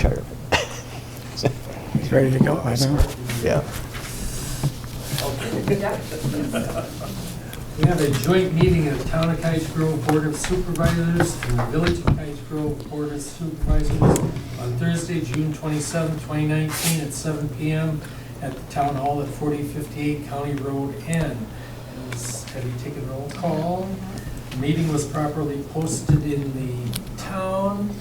charge of it. He's ready to go. I know. Yeah. We have a joint meeting of the Town of Cottage Grove Board of Supervisors and the Village of Cottage Grove Board of Supervisors on Thursday, June 27, 2019 at 7 p.m. at the Town Hall at 4058 County Road N. Have you taken roll call? The meeting was properly posted in the town.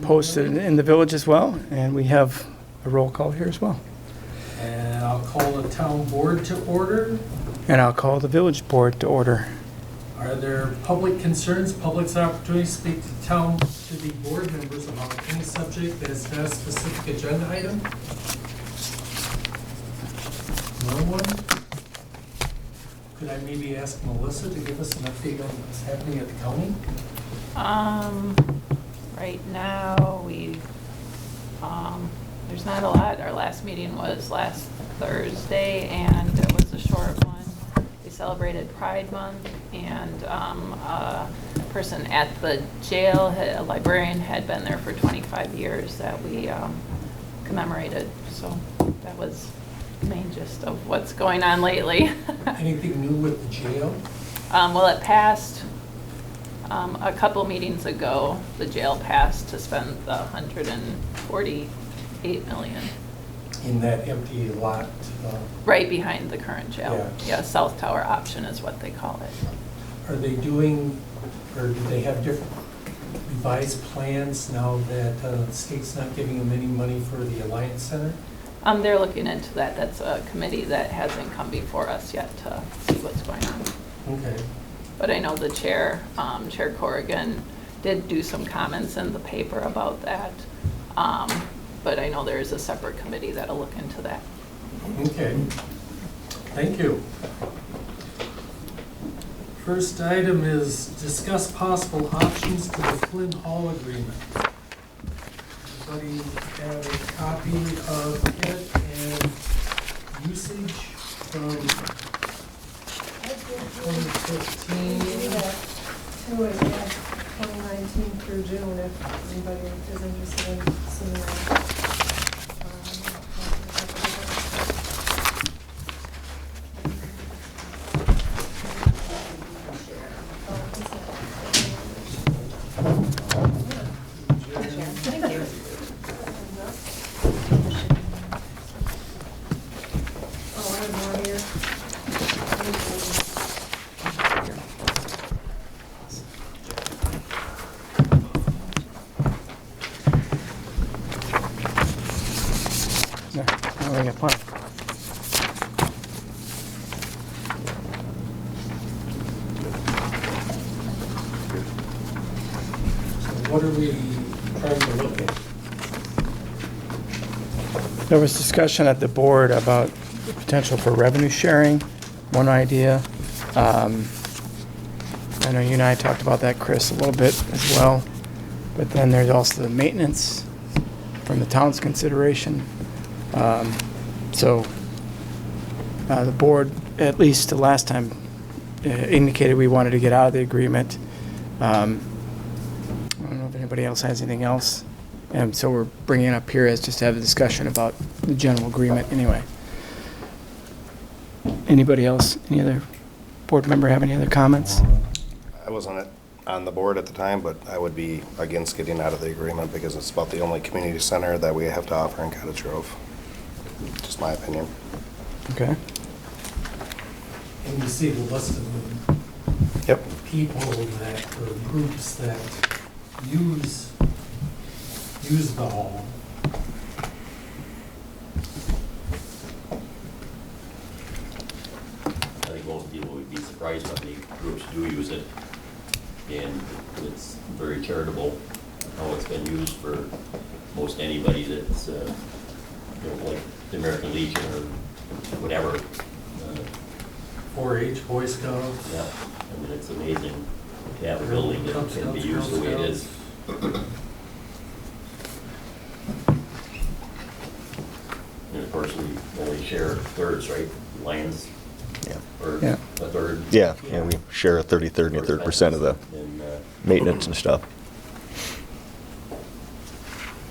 Posted in the village as well, and we have a roll call here as well. And I'll call the town board to order. And I'll call the village board to order. Are there public concerns, public's opportunity to speak to town, to the board members about any subject that is not a specific agenda item? No one? Could I maybe ask Melissa to give us an update on what's happening at the county? Right now, there's not a lot. Our last meeting was last Thursday, and it was a short one. We celebrated Pride Month, and a person at the jail, a librarian, had been there for 25 years that we commemorated. So that was the main gist of what's going on lately. Anything new with the jail? Well, it passed a couple meetings ago. The jail passed to spend the $148 million. In that empty lot? Right behind the current jail. Yeah. Yeah, South Tower option is what they call it. Are they doing, or do they have different revised plans now that the state's not giving them any money for the Alliance Center? They're looking into that. That's a committee that hasn't come before us yet to see what's going on. Okay. But I know the chair, Chair Corrigan, did do some comments in the paper about that. But I know there is a separate committee that'll look into that. Okay. Thank you. First item is discuss possible options to the Flynn Hall agreement. Everybody have a copy of it and usage from 2015. 2019 through June, if anybody is interested in seeing that. Thank you. Oh, I have more here. No, I got plenty. So what are we trying to look at? There was discussion at the board about the potential for revenue sharing, one idea. I know you and I talked about that, Chris, a little bit as well. But then there's also the maintenance from the town's consideration. So the board, at least the last time, indicated we wanted to get out of the agreement. I don't know if anybody else has anything else. And so we're bringing it up here as just to have a discussion about the general agreement anyway. Anybody else, any other board member have any other comments? I wasn't on the board at the time, but I would be against getting out of the agreement because it's about the only community center that we have to offer in Cottage Grove. Just my opinion. Okay. And you see the list of Yep. people that, or groups that use the hall. I think most people would be surprised how many groups do use it. And it's very charitable how it's been used for most anybody that's, like the American Legion or whatever. 4-H, Boy Scouts. Yeah, I mean, it's amazing to have a building that can be used the way it is. And of course, we only share thirds, right? Lions, Yeah. or Yeah. a third. Yeah, we share a 30 and a third % of the And, maintenance and stuff.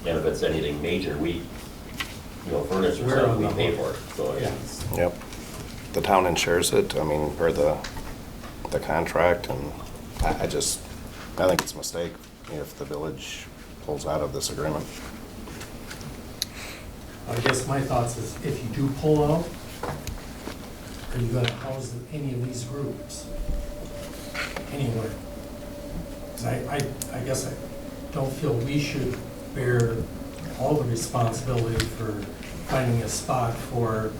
and if it's anything major, we, furnace or We're on something, we the pay hook. for it, so Yeah. it's, Yep. The town insures it, I mean, per the contract, and I think it's a mistake if the village pulls out of this agreement. I guess my thoughts is, if you do pull out, are you gonna house any of these groups anywhere? 'Cause I guess I don't feel we should bear all the responsibility for finding a spot for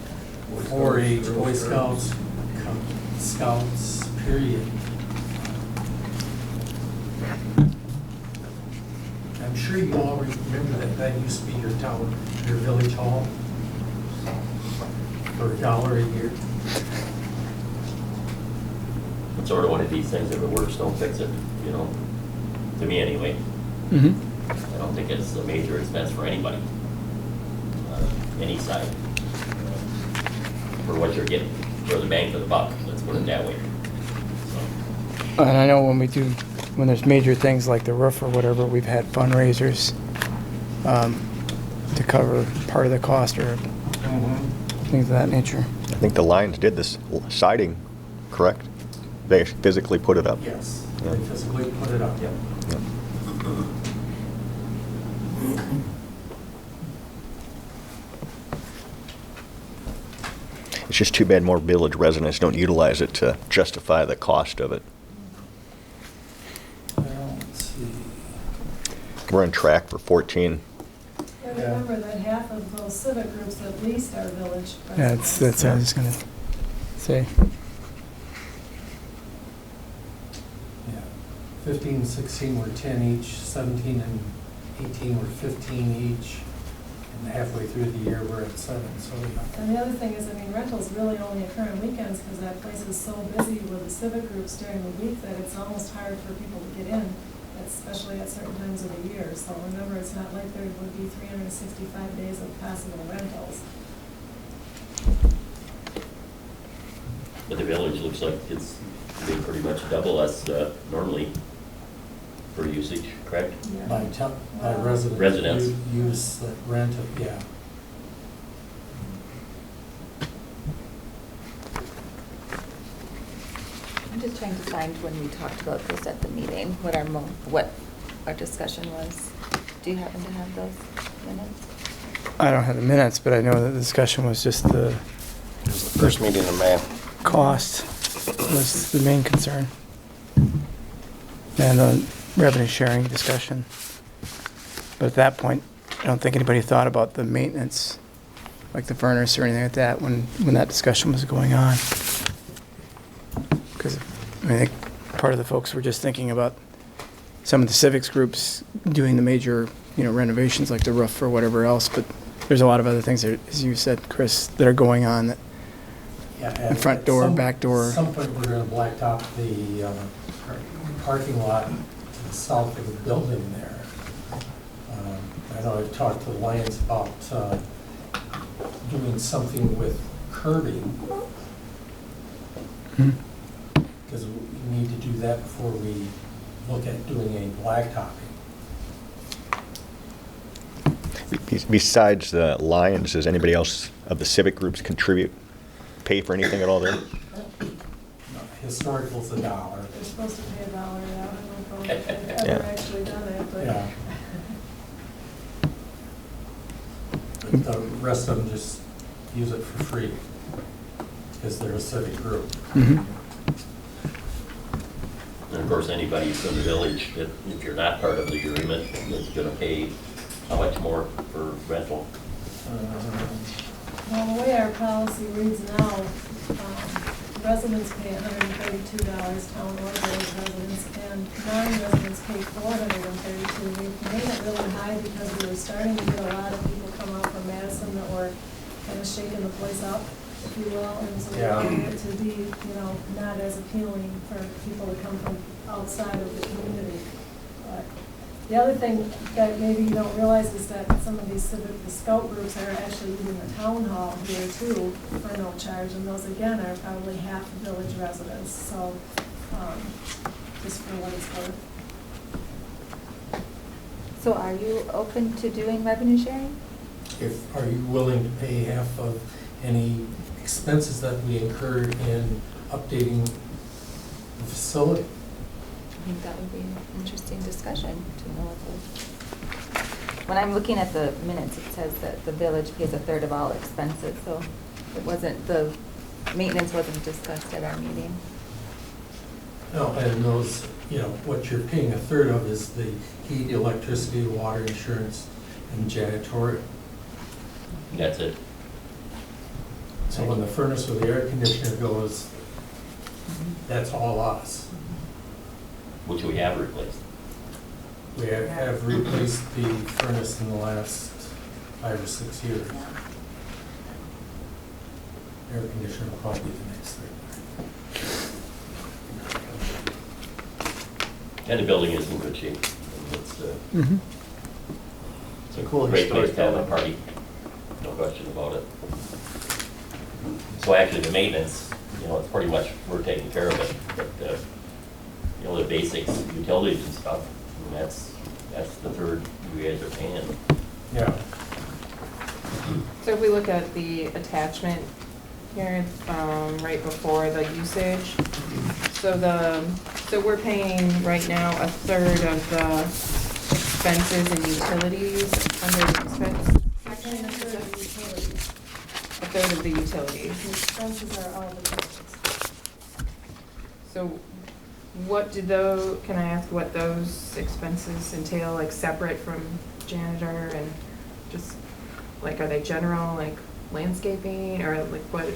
4-H, Boy Scouts, Scouts, period. I'm sure you all remember that that used to be your town, your village hall for $1 a year. it's sort of one of these things, if it works, don't fix it, to me anyway. Mm-hmm. I don't think it's a major expense for anybody, any side, for what you're getting, for the bang for the buck, let's put it that way. So, And I know when there's major things like the roof or whatever, we've had fundraisers to cover part of the cost or things of that nature. I think the Lions did this siding, correct? They physically put it up. Yes, Yeah. they physically put it up. Yeah. It's just too bad more village residents don't utilize it to justify the cost of it. Well, let's see. We're on track for 14. And remember that half of those civic groups at least are village Yeah, residents. that's what I was gonna say. Yeah, 15 and 16 were 10 each, 17 and 18 were 15 each, and halfway through the year, we're at 7, so yeah. And the other thing is, I mean, rentals really only occur on weekends because that place is so busy with the civic groups during the week that it's almost hard for people to get in, especially at certain times of the year. So remember, it's not like there would be 365 days of possible rentals. But the village looks like it's been pretty much double us normally for usage, correct? By residents. Residents. Use that rent, yeah. I'm just trying to find when we talked about this at the meeting, what our discussion was. Do you happen to have those minutes? I don't have the minutes, but I know that the discussion was just the It was the first meeting in May. cost was the main concern. And the revenue sharing discussion. But at that point, I don't think anybody thought about the maintenance, like the furnace or anything like that, when that discussion was going on. Because, I think part of the folks were just thinking about some of the civics groups doing the major, renovations like the roof or whatever else, but there's a lot of other things, that, as you said, Chris, that are going on that Yeah, The and front at door, some- back door. At some point, we're gonna blacktop the parking lot to the south of the building there. I know I've talked to the Lions about doing something with curbing, because we need to do that before we look at doing a blacktopping. Besides the Lions, does anybody else of the civic groups contribute, pay for anything at all there? Historical's $1. They're supposed to pay $1, yeah, I don't know if they've Yeah. ever actually done it, but. Yeah. But the rest of them just use it for free, because they're a civic group. Mhm. And of course, anybody from the village, if you're not part of the agreement, is gonna pay how much more for rental? Well, the way our policy reads now, residents pay $132, town or village residents, and non-residents pay $432. We made it really high because we were starting to get a lot of people come out from Madison that were kind of shaking the place up, if you will, and so we Yeah. wanted it to be, not as appealing for people to come from outside of the community. But the other thing that maybe you don't realize is that some of these the scout groups are actually using the town hall here too for no charge, and those again are probably half village residents, so, just for what it's worth. So are you open to doing revenue sharing? Are you willing to pay half of any expenses that we incur in updating the facility? I think that would be an interesting discussion to know what the, when I'm looking at the minutes, it says that the village pays a third of all expenses, so it wasn't, the maintenance wasn't discussed at our meeting. No, and those, you know, what you're paying a third of is the heat, electricity, water, insurance, and janitorial. That's it. So when the furnace or the air conditioner goes, that's all us. Which we have replaced. We have replaced the furnace in the last 5 or 6 years. Air conditioner will probably be the next thing. And the building is in good shape. It's Mhm. it's a Cool great place historic to have a building. party, no question about it. So actually, the maintenance, you know, it's pretty much, we're taking care of it, but, you know, the basics, utilities and stuff, and that's the third you guys are paying. Yeah. So if we look at the attachment here, right before the usage, so we're paying right now a third of the expenses and utilities under the expense Paying section. a third of the utilities. A third of the The utilities. expenses are all the utilities. So what do those, can I ask what those expenses entail, like separate from janitor and just, like, are they general, like landscaping or like what?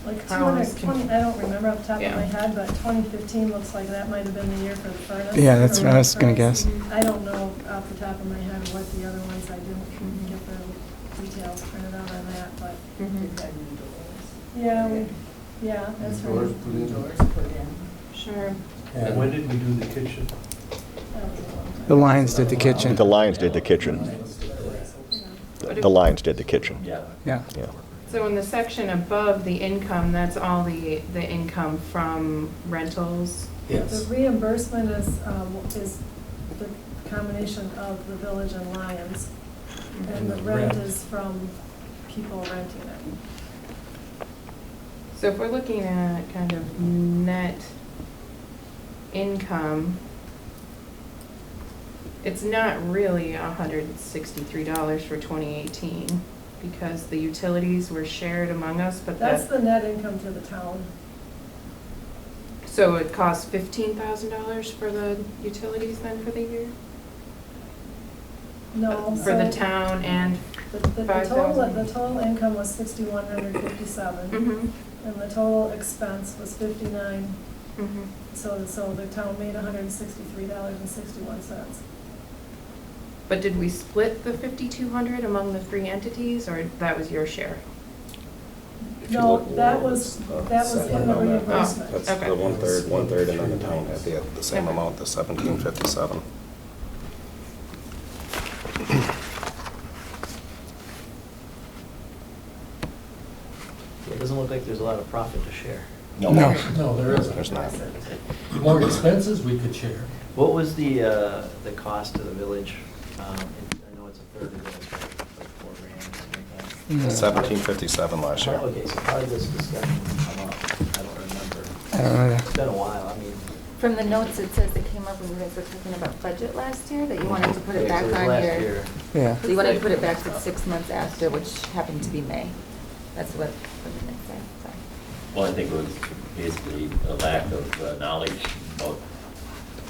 Like how is 220, I don't remember off the top of Yeah. my head, but 2015 looks like that might have been the year for the furnace. Yeah, that's or what I was gonna furnace. guess. I don't know off the top of my head what the other ones, I didn't get the details printed out on that, but, Mhm. yeah, that's Doors right. put in. Sure. And When did we do the kitchen? That was a long time. The Lions did the kitchen. The Lions did the kitchen. The Lions did the kitchen. Yeah. Yeah. Yeah. So in the section above the income, that's all the income from rentals? The yes. reimbursement is the combination of the village and Lions, and the rent is from people renting it. So if we're looking at kind of net income, it's not really $163 for 2018 because the utilities were shared among us, but That's the net income to the town. so it costs $15,000 for the utilities then for the year? No. For the so town and, The 5,000. total income was 6,157, mm-hmm, and the total expense was 59, mm-hmm. so the town made $163.61. But did we split the 5,200 among the three entities or that was your share? If you No, look that below, was it's, in the on that. reimbursement. That's Okay. the one-third, and then the town had the same Okay. amount, the 1757. It doesn't look like there's a lot of profit to share. No. No, there isn't. There's not. More expenses we could share. What was the cost to the village? I know it's a third of this, right? Like $4,000, something like that. Mm. 1757 last year. Okay, so how did this discussion come up? I don't remember. I don't know. It's been a while, I mean. From the notes, it says it came up when you guys were talking about budget last year, that you wanted to put it okay, back so it was on last your. year. Yeah. So you wanted to put it back to 6 months after, which happened to be May. That's what the minutes say, sorry. Well, I think it was basically a lack of knowledge about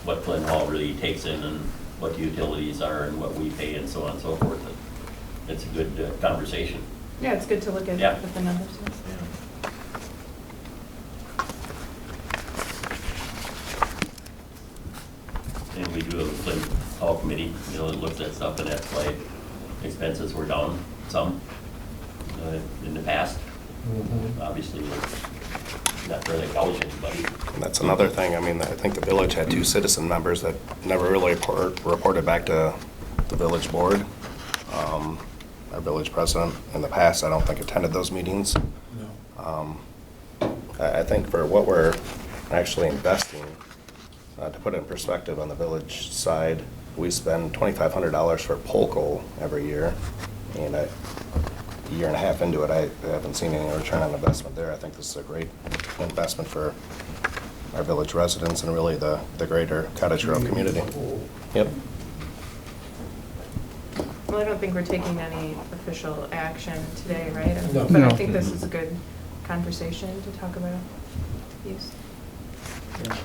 what Flint Hall really takes in and what the utilities are and what we pay and so on and so forth. It's a good conversation. Yeah, it's good to look at Yeah. what the numbers is. And we do have a Flint Hall committee, you know, that looks at stuff, and that's why expenses were down some in the past. Obviously, we're not trying to gouge anybody. And that's another thing, I mean, I think the village had 2 citizen members that never really reported back to the village board. Our village president in the past, I don't think attended those meetings. No. I think for what we're actually investing, to put it in perspective on the village side, we spend $2,500 for Polko every year, and a year and a half into it, I haven't seen any return on investment there. I think this is a great investment for our village residents and really the greater Cottage Grove community. Yep. Well, I don't think we're taking any official action today, right? No. But I No. think this is a good conversation to talk about use.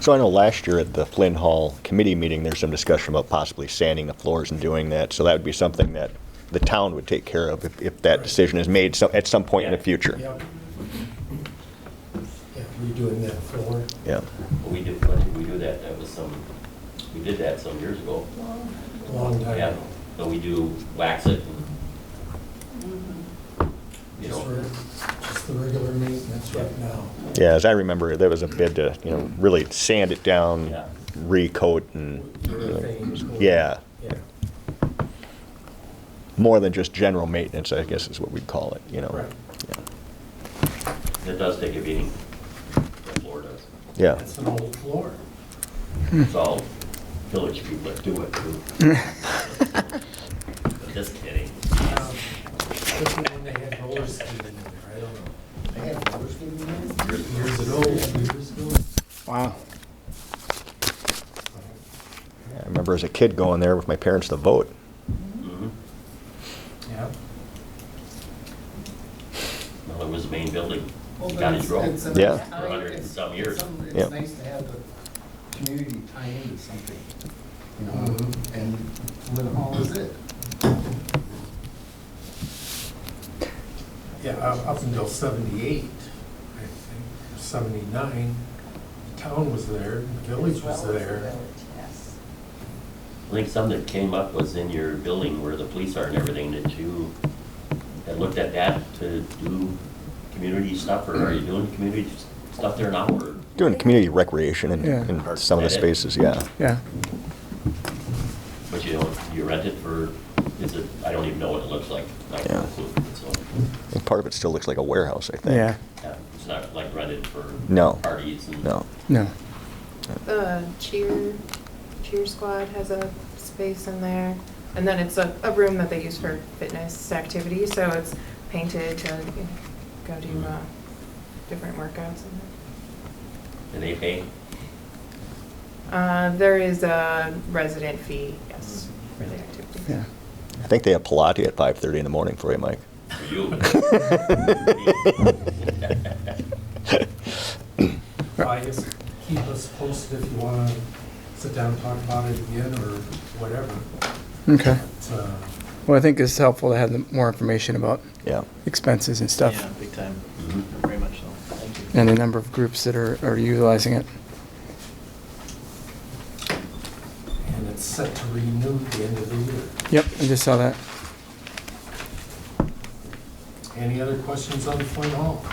So I know last year at the Flynn Hall committee meeting, there's some discussion about possibly sanding the floors and doing that. So that would be something that the town would take care of if that decision is made at some point in the future. Yep. Yeah, redoing that floor. Yeah. When did we do that? We did that some years ago. Long time Yeah, ago. so we do wax it and, you Just know, just the regular maintenance right now. Yeah, as I remember, there was a bid to, really sand it down, Yeah. recoat and, Urethane. yeah, Yeah. more than just general maintenance, I guess is what we'd call it, Right. Yeah. it does take a beating. The floor does. Yeah. It's an old floor. It's all village people that do it too. But just kidding. Especially when they had roller skating in there, I don't know. They had roller skating in there? Years ago. Wow. I remember as a kid going there with my parents to vote. Mhm. Yeah. Well, it was the main building. Well, in but Cottage Grove. it's a Yeah. nice- For 100 and some years. Yeah. It's nice to have the community tie into something, you know, Mhm. and Flynn Hall is it. Yeah, up until 78, I think, 79, the town was there, the village was there. I think something that came up was in your building where the police are and everything, that you had looked at that to do community stuff, or are you doing community stuff there now, or? Doing community recreation Yeah. in some of the spaces, yeah. Yeah. But you rent it for, I don't even know what it looks like. Not Yeah. included, so, And part of it still looks like a warehouse, I think. Yeah. yeah, it's not like rented for No. parties and. No. No. The cheer squad has a space in there. And then it's a room that they use for fitness activities, so it's painted to go do different workouts in Do they pay? there. There is a resident fee, yes, for the activities. Yeah. I think they have Pilates at 5:30 in the morning for you, Mike. For you? I guess keep us posted if you want to sit down and talk about it again or whatever. Okay. But, Well, I think it's helpful to have more information about Yeah. expenses and stuff, Yeah, big time, Mhm. very much so, thank you. and the number of groups that are utilizing it. And it's set to renew at the end of the year. Yep, I just saw that. Any other questions on Flynn Hall?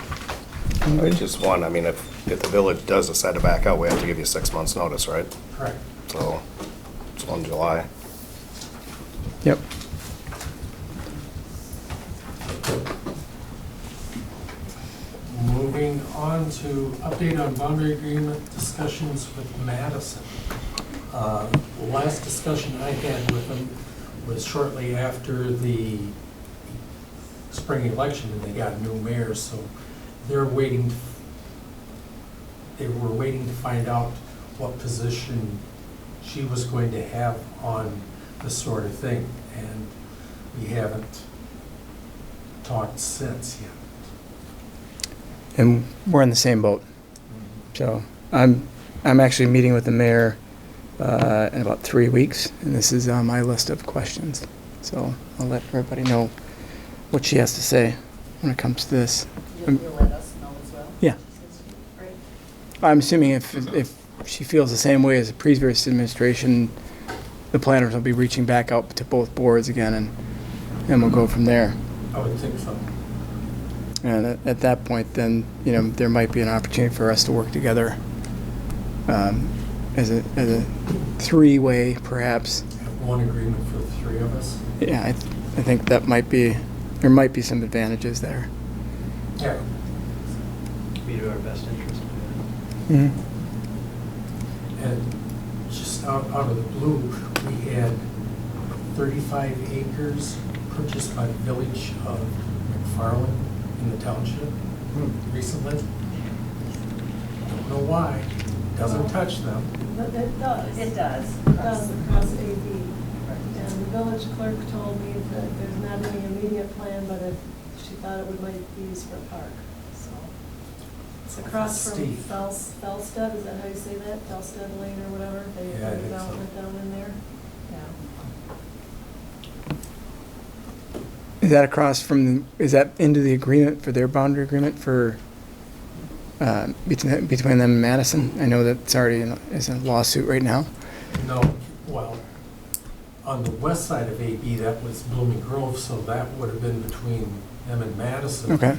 Anybody? Just one, I mean, if the village does decide to back out, we have to give you 6 months' notice, right? Correct. So it's 1 July. Yep. Moving on to update on boundary agreement discussions with Madison. The last discussion I had with them was shortly after the spring election, and they got a new mayor, so they're waiting, they were waiting to find out what position she was going to have on this sort of thing, and we haven't talked since yet. And we're in the same boat. So I'm actually meeting with the mayor in about 3 weeks, and this is on my list of questions. So I'll let everybody know what she has to say when it comes to this. You'll let us know as well? Yeah. Right. I'm assuming if she feels the same way as the previous administration, the planners will be reaching back out to both boards again, and we'll go from there. I would think so. And at that point, then, there might be an opportunity for us to work together as a three-way, perhaps. Have one agreement for the three of us. Yeah, I think there might be some advantages there. Yeah. Be to our best interest. Mm-hmm. And just out of the blue, we had 35 acres purchased by the village of McFarland in the township recently. Don't know why. Doesn't touch them. But it does. It does. It does across AB. And the village clerk told me that there's not any immediate plan, but if she thought it might be used for a park, so. It's across from Steve. Felsted, is that how you say that? Felsted Lane or whatever? They Yeah, I have a think so. development down in there. Yeah. Is that across from, is that into the agreement for their boundary agreement for, between them and Madison? I know that's already is a lawsuit right now. No, well, on the west side of AB, that was Blooming Grove, so that would have been between them and Madison. Okay.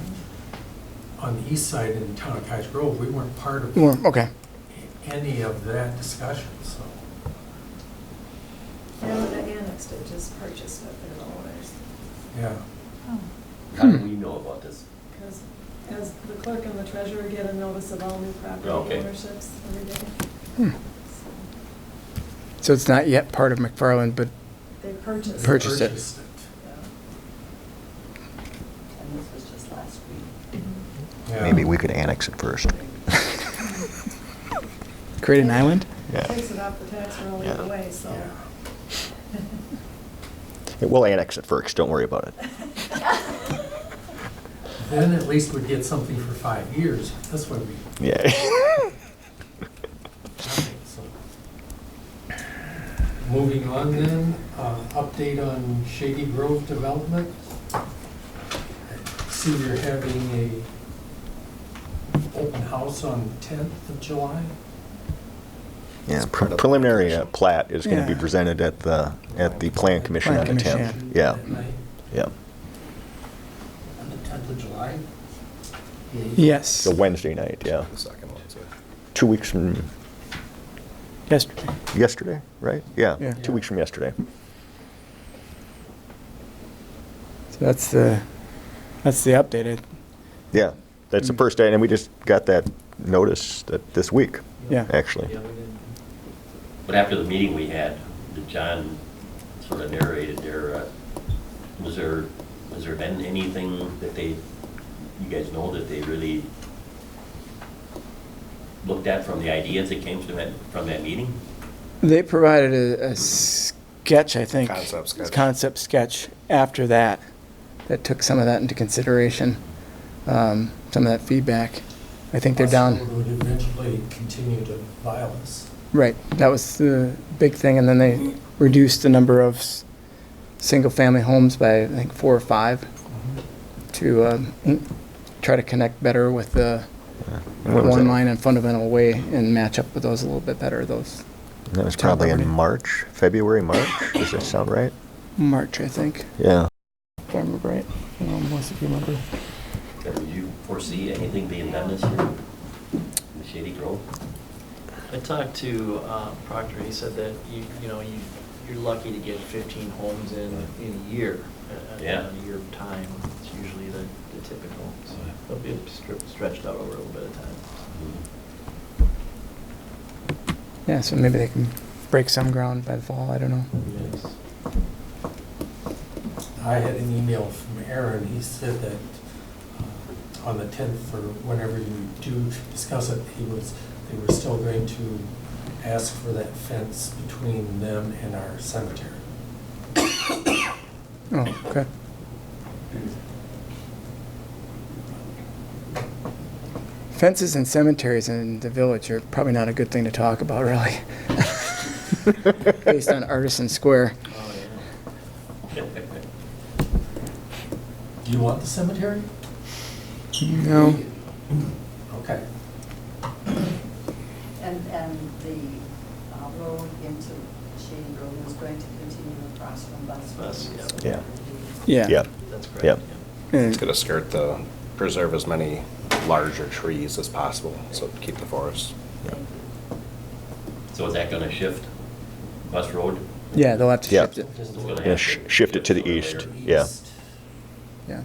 On the east side in the town of Cottage Grove, we weren't part of Well, okay. any of that discussion, so. And they annexed it, just purchased it, they're the owners. Yeah. How do we know about this? Because as the clerk and the treasurer get a notice of all new property Okay. ownerships every day. Hmm. So it's not yet part of McFarland, but They purchased. Purchased it. Yeah. And this was just last week. Yeah. Maybe we could annex it first. create an island? Yeah. Takes it off the tax roll either Yeah. way, so. Yeah. We'll annex it first, don't worry about it. Then at least we'd get something for 5 years. That's what we, Yeah. nothing, so. Moving on then, update on Shady Grove development. I see you're having a open house on 10th of July. Yeah, It's part of the preliminary application. plat is going to be Yeah. presented at the Plan Commission Plan on the Commission, 10th. Yeah, That night. yeah. On the 10th of July? Yes. So Wednesday night, yeah. The second one, so. 2 weeks from Yesterday. yesterday, right? Yeah, Yeah. 2 weeks from yesterday. So that's the updated. Yeah, that's the first day, and we just got that notice this week, Yeah. actually. Yeah, we did. But after the meeting we had, that John sort of narrated there, has there been anything that you guys know that they really looked at from the ideas that came from that meeting? They provided a sketch, I think. Concept sketch. Concept sketch after that took some of that into consideration, some of that feedback. I think they're down. Possible would eventually continue to violence. Right, that was the big thing, and then they reduced the number of single-family homes by, I think, 4 or 5 to try to connect better with the And when was one that? line and fundamental way and match up with those a little bit better, those That was town probably in property. March, February, March? Does that sound right? March, I think, Yeah. if I remember right. I don't know, Melissa, if you remember. Did you foresee anything being done this year in the Shady Grove? I talked to Proctor, he said that you're lucky to get 15 homes in a year, Yeah. a year of time. It's usually the typical, so they'll be stretched out over a little bit of time. Yeah, so maybe they can break some ground by the fall, I don't know. Yes. I had an email from Aaron, he said that on the 10th or whenever you do discuss it, they were still going to ask for that fence between them and our cemetery. Oh, okay. Fences and cemeteries in the village are probably not a good thing to talk about, really. Based on Artisan Square. Oh, yeah. Do you want the cemetery? No. Okay. And the road into Shady Grove is going to continue across from Bus. Bus, yeah. So Yeah. that would be- Yeah. Yeah. That's correct. Yep. It's gonna preserve as many larger trees as possible, so to keep the forest. So is that gonna shift Bus Road? Yeah, they'll have to Yeah. shift it. It's gonna Yeah, have shift it to the sort of east. later. Yeah. East. Yeah.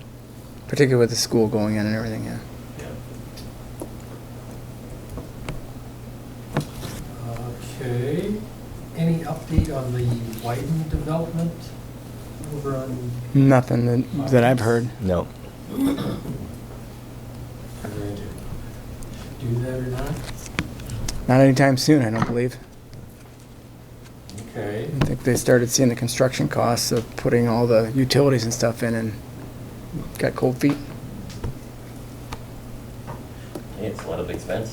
Particularly with the school going in and everything, yeah. Yeah. Okay. Any update on the Wyden development? over on, Nothing that I've heard. No. are they going to do that or not? Not anytime soon, I don't believe. Okay. I think they started seeing the construction costs of putting all the utilities and stuff in and got cold feet. Hey, it's a lot of expense.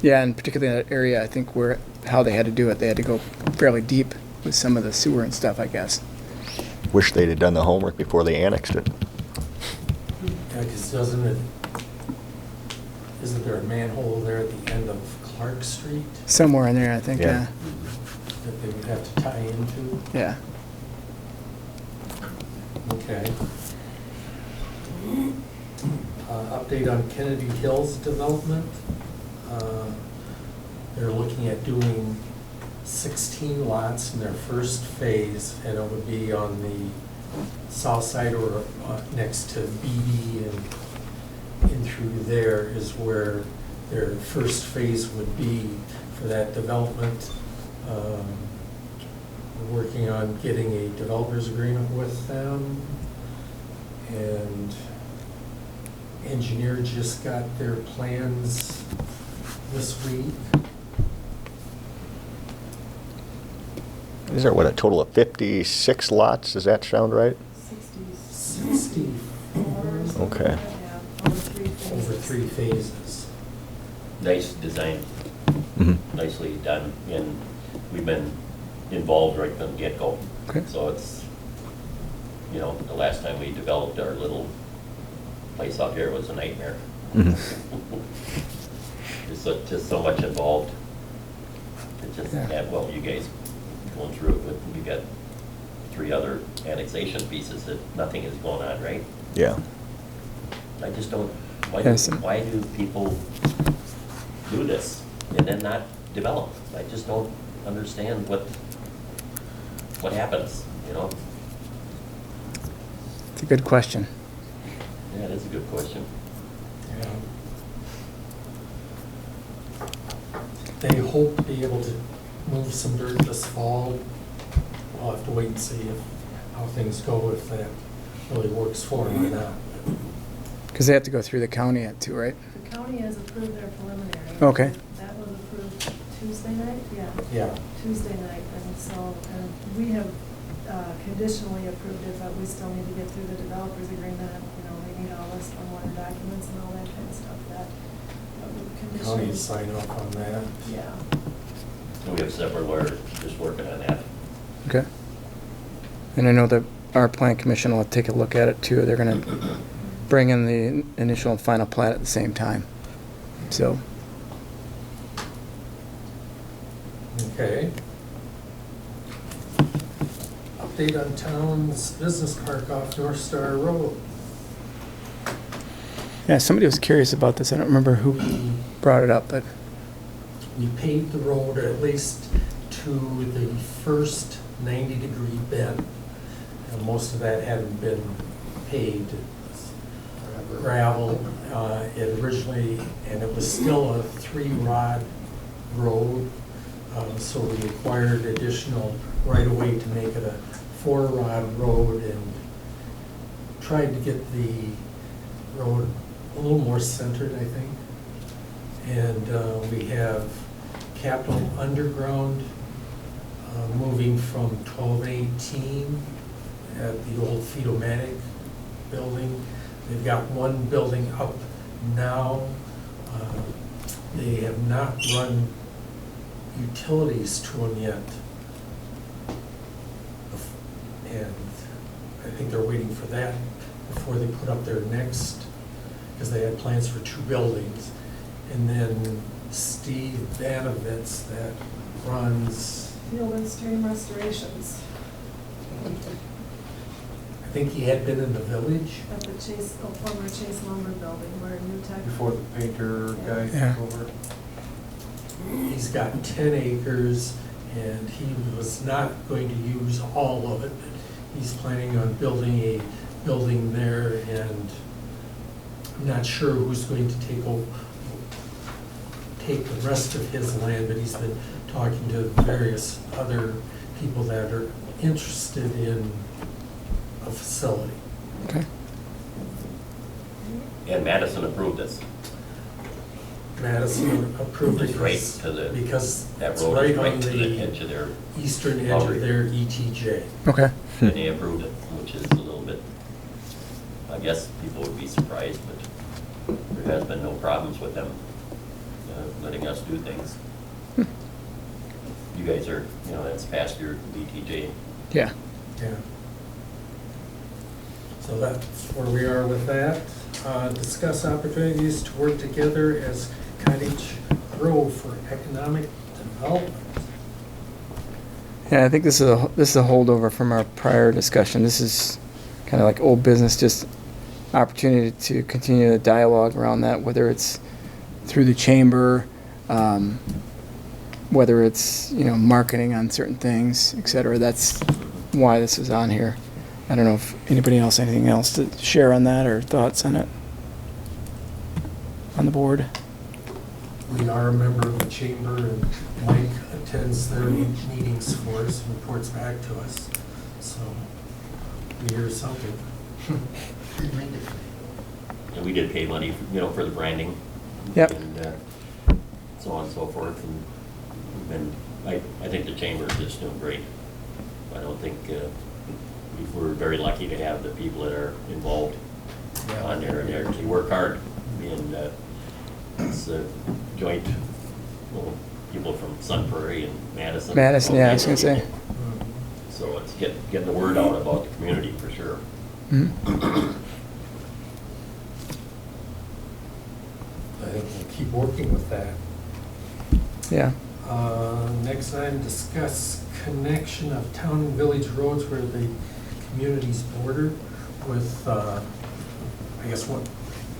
Yeah, and particularly in that area, I think how they had to do it, they had to go fairly deep with some of the sewer and stuff, I guess. Wish they'd have done the homework before they annexed it. Yeah, because isn't there a manhole there at the end of Clark Street Somewhere in there, I think, Yeah. that they would have to tie into? yeah. Okay. Update on Kennedy Hills development. They're looking at doing 16 lots in their first phase, and it would be on the south side or next to BD, and in through there is where their first phase would be for that development. We're working on getting a developer's agreement with them, and engineer just got their plans this week. Is there, what, a total of 56 lots? Does that sound right? 64. Okay. Yeah, over 3 phases. Over 3 phases. Nice design, Mhm. nicely done, and we've been involved right from the get-go. Okay. So it's, the last time we developed our little place out here was a nightmare. Mhm. There's just so much involved. It just, Yeah. well, you guys going through it, but you got 3 other annexation pieces that nothing is going on, right? Yeah. I just don't, why Yes. why do people do this and then not develop? I just don't understand what happens, It's a good question. Yeah, it is a good question. Yeah. They hope to be able to move some dirt this fall. We'll have to wait and see how things go, if that really works for them or not. Because they have to go through the county too, right? The county has approved their preliminary. Okay. That was approved Tuesday night, yeah. Yeah. Tuesday night, and so, and we have conditionally approved it, but we still need to get through the developer's agreement. We need all this stormwater documents and all that kind of stuff that would conditionally. County sign off on that. Yeah. We have several who are just working on that. Okay. And I know that our plan commission will take a look at it too. They're gonna bring in the initial and final plat at the same time. So, Okay. Update on town's business park off North Star Road. yeah, somebody was curious about this. I don't remember who brought it up, but We paved the road at least to the first 90-degree bend. And most of that hadn't been paved. It was gravel. It originally, and it was still a 3-rod road. So we acquired additional right-of-way to make it a 4-rod road, and tried to get the road a little more centered, I think. And we have Capital Underground moving from 1218 at the old Feedomatic building. They've got one building up now. They have not run utilities to them yet. And I think they're waiting for that before they put up their next, because they had plans for 2 buildings. And then Steve Banovitz that runs, Field and Stream Restorations I think he had been in the village. at the former Chase Lumber Building where New Tech. Before the painter guy Yeah. took over. He's got 10 acres, and he was not going to use all of it, but he's planning on building a building there, and I'm not sure who's going to take the rest of his land, but he's been talking to various other people that are interested in a facility. Okay. And Madison approved this. Madison approved it It's right to the- because That it's road right is on right to the the edge of their, eastern edge boundary. of their ETJ. Okay. and they approved it, which is a little bit, I guess people would be surprised, but there has been no problems with them letting us do things. You guys are, that's past your BTJ. Yeah. Yeah. So that's where we are with that. Discuss opportunities to work together as Cottage Grove for economic development. Yeah, I think this is a holdover from our prior discussion. This is kind of like old business, just opportunity to continue the dialogue around that, whether it's through the chamber, whether it's, marketing on certain things, et cetera. That's why this is on here. I don't know if anybody else, anything else to share on that or thoughts on it on the board? We are a member of the chamber, and Mike attends their meetings for us and reports back to us. So we hear something. And we did pay money, for the branding. Yep. And so on and so forth. And we've been, I think the chamber is just doing great. I don't think, we're very lucky to have the people that are involved on there, and they actually work hard. And it's a joint, people from Sun Prairie and Madison. Madison, yeah, I was gonna say. So it's getting the word out about the community for sure. Mhm. I think we'll keep working with that. Yeah. Next item, discuss connection of town and village roads where the communities border with, I guess what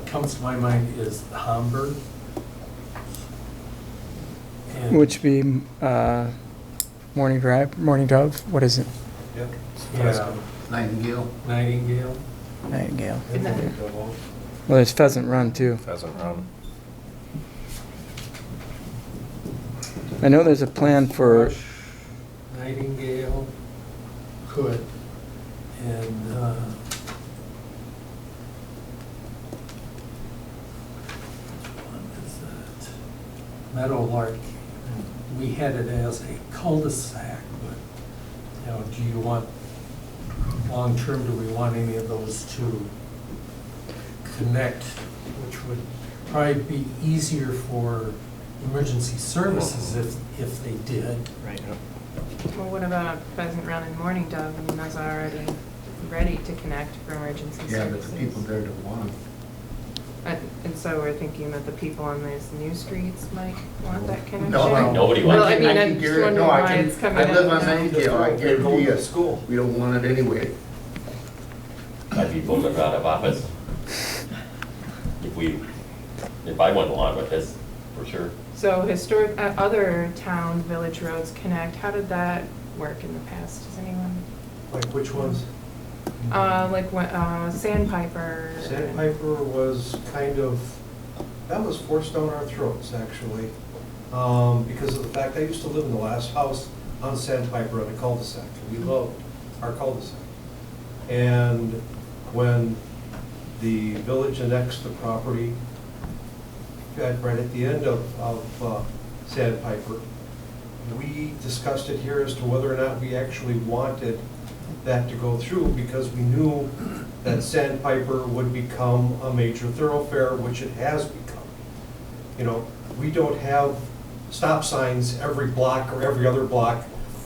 comes to my mind is Hamburg. And- Which be Morning Drive, Morning Dove. What is it? Yep. Yeah, Nightingale. Nightingale. Nightingale. And then- Well, there's Pheasant Run too. Pheasant Run. I know there's a plan for. Rush, Nightingale, Hood, and what is that? Meadowlark. We had it as a cul-de-sac, but, do you want, long-term, do we want any of those to connect, which would probably be easier for emergency services if they did. Right. Well, what about Pheasant Run and Morning Dove? I mean, those are already ready to connect for emergency Yeah, services. but the people there don't want them. And so we're thinking that the people on these new streets might want that connection? No, Nobody Well, wants I it. mean, I I'm can just guarantee, wondering no, why it's coming I live out on now. Nightingale, I guarantee you, we don't want it anyway. I'd be voted out of office. If I went along with this, for sure. So historic, other town, village roads connect, how did that work in the past? Does anyone? Like which ones? Like what, Sandpiper? Sandpiper was kind of, that was forced down our throats, actually. Because of the fact, I used to live in the last house on Sandpiper on a cul-de-sac, and we loved our cul-de-sac. And when the village annexed the property, right at the end of Sandpiper, we discussed it here as to whether or not we actually wanted that to go through, because we knew that Sandpiper would become a major thoroughfare, which it has become. You know, we don't have stop signs every block or every other block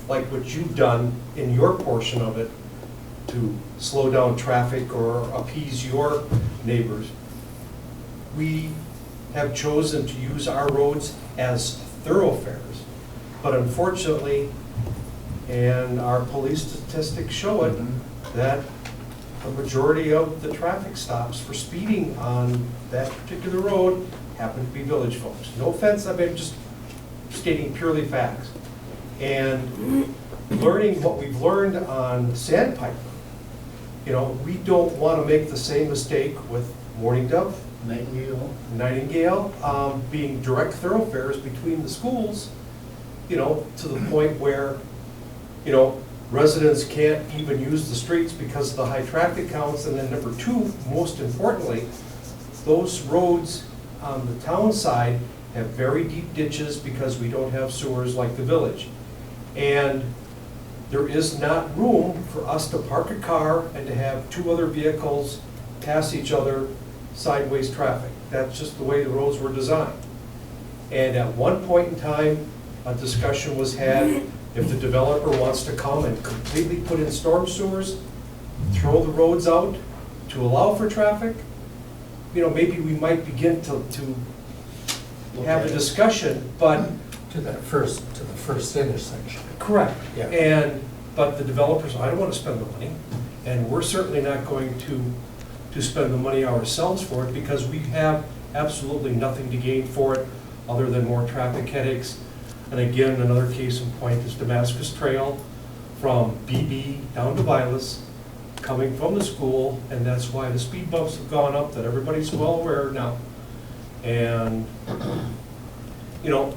like what you've done in your portion of it to slow down traffic or appease your neighbors. We have chosen to use our roads as thoroughfares, but unfortunately, and our police statistics show it, that the majority of the traffic stops for speeding on that particular road happen to be village folks. No offense, I've been just stating purely facts. And learning what we've learned on Sandpiper, you know, we don't want to make the same mistake with Morning Dove, Nightingale, being direct thoroughfares between the schools, you know, to the point where, you know, residents can't even use the streets because of the high traffic counts. And then number two, most importantly, those roads on the town side have very deep ditches because we don't have sewers like the village. And there is not room for us to park a car and to have two other vehicles pass each other sideways traffic. That's just the way the roads were designed. And at one point in time, a discussion was had, if the developer wants to come and completely put in storm sewers, throw the roads out to allow for traffic, you know, maybe we might begin to have a discussion, but. To the first intersection. Correct. Yeah. But the developers, I don't want to spend the money, and we're certainly not going to spend the money ourselves for it because we have absolutely nothing to gain for it other than more traffic headaches. And again, another case in point is Damascus Trail from BB down to Vilas, coming from the school, and that's why the speed bumps have gone up that everybody's well aware now. And, you know,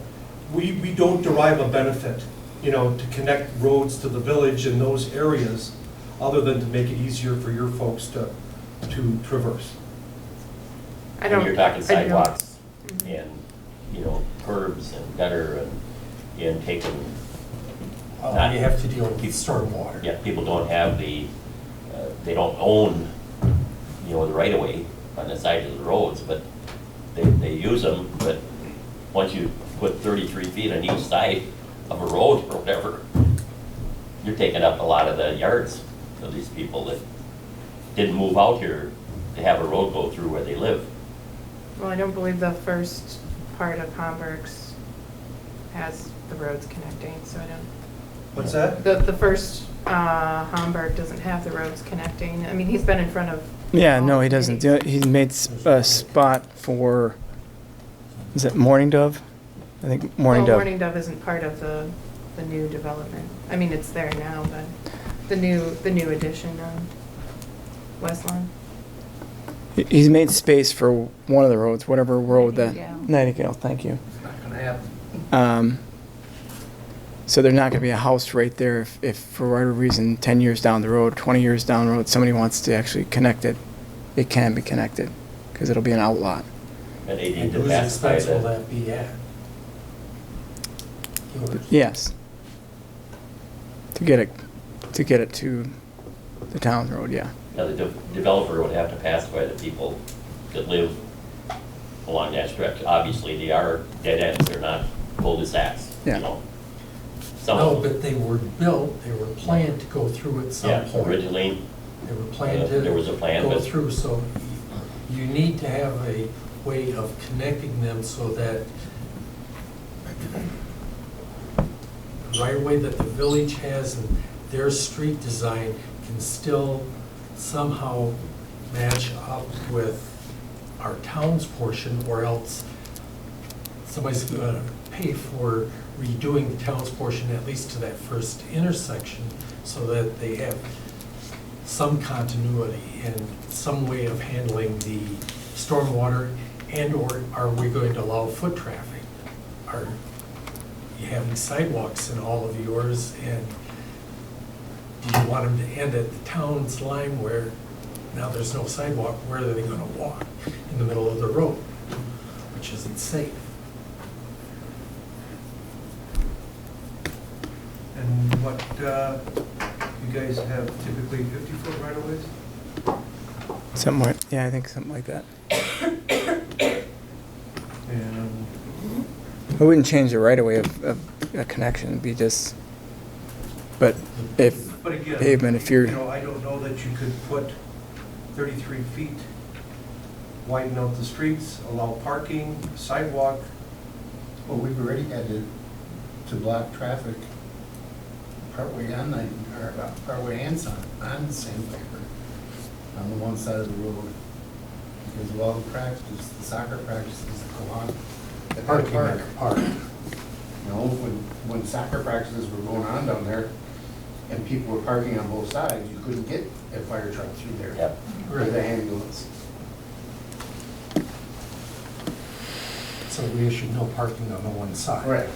we don't derive a benefit, you know, to connect roads to the village in those areas, other than to make it easier for your folks to traverse. And you're talking sidewalks and, you know, curbs and gutter and taking. You have to deal with stormwater. Yeah, people don't have they don't own, you know, the right of way on the side of the roads, but they use them, but once you put 33 feet on each side of a road or whatever, you're taking up a lot of the yards of these people that didn't move out here to have a road go through where they live. Well, I don't believe the first part of Hamburg's has the roads connecting, so I don't. What's that? The first Hamburg doesn't have the roads connecting. I mean, he's been in front of. Yeah, no, he doesn't. He made a spot for, is it Morning Dove? I think Morning Dove. Morning Dove isn't part of the new development. I mean, it's there now, but the new addition on West Lawn. He's made space for one of the roads, whatever road that. Nightingale. Nightingale, thank you. It's not gonna happen. So there's not going to be a house right there if for whatever reason, 10 years down the road, 20 years down the road, somebody wants to actually connect it. It can be connected because it'll be an outlot. And they need And to whose pass by expense will the, that be at? Yours. Yes. To get it to the town road, yeah. the developer would have to pass by the people that live along that stretch. Obviously, they are dead ends, they're not cul-de-sacs, you Yeah. know. Some No, of them, but they were built, they were planned to go through at some yeah, point. originally, They were planned to there was a plan, go but- through, so you need to have a way of connecting them so that the right way that the village has and their street design can still somehow match up with our town's portion, or else somebody's gonna pay for redoing the town's portion, at least to that first intersection, so that they have some continuity and some way of handling the stormwater, and/or are we going to allow foot traffic? Are you having sidewalks in all of yours, and do you want them to end at the town's line where now there's no sidewalk? Where are they gonna walk? In the middle of the road, which isn't safe. And what, you guys have typically 50-foot right-of-ways? Something like, yeah, I think something like that. And I wouldn't change the right of way of a connection, it'd be just, but if But again, pavement, if you're, you know, I don't know that you could put 33 feet, widen out the streets, allow parking, sidewalk. Well, we've already had to block traffic partway on partway and on Sandpiper, on the one side of the road, because of all the soccer practices that go on at that Parking park. at the park. You know, when soccer practices were going on down there, and people were parking on both sides, you couldn't get a fire truck through there. Yep. Or the ambulance. So we issued no parking on the one side. Right.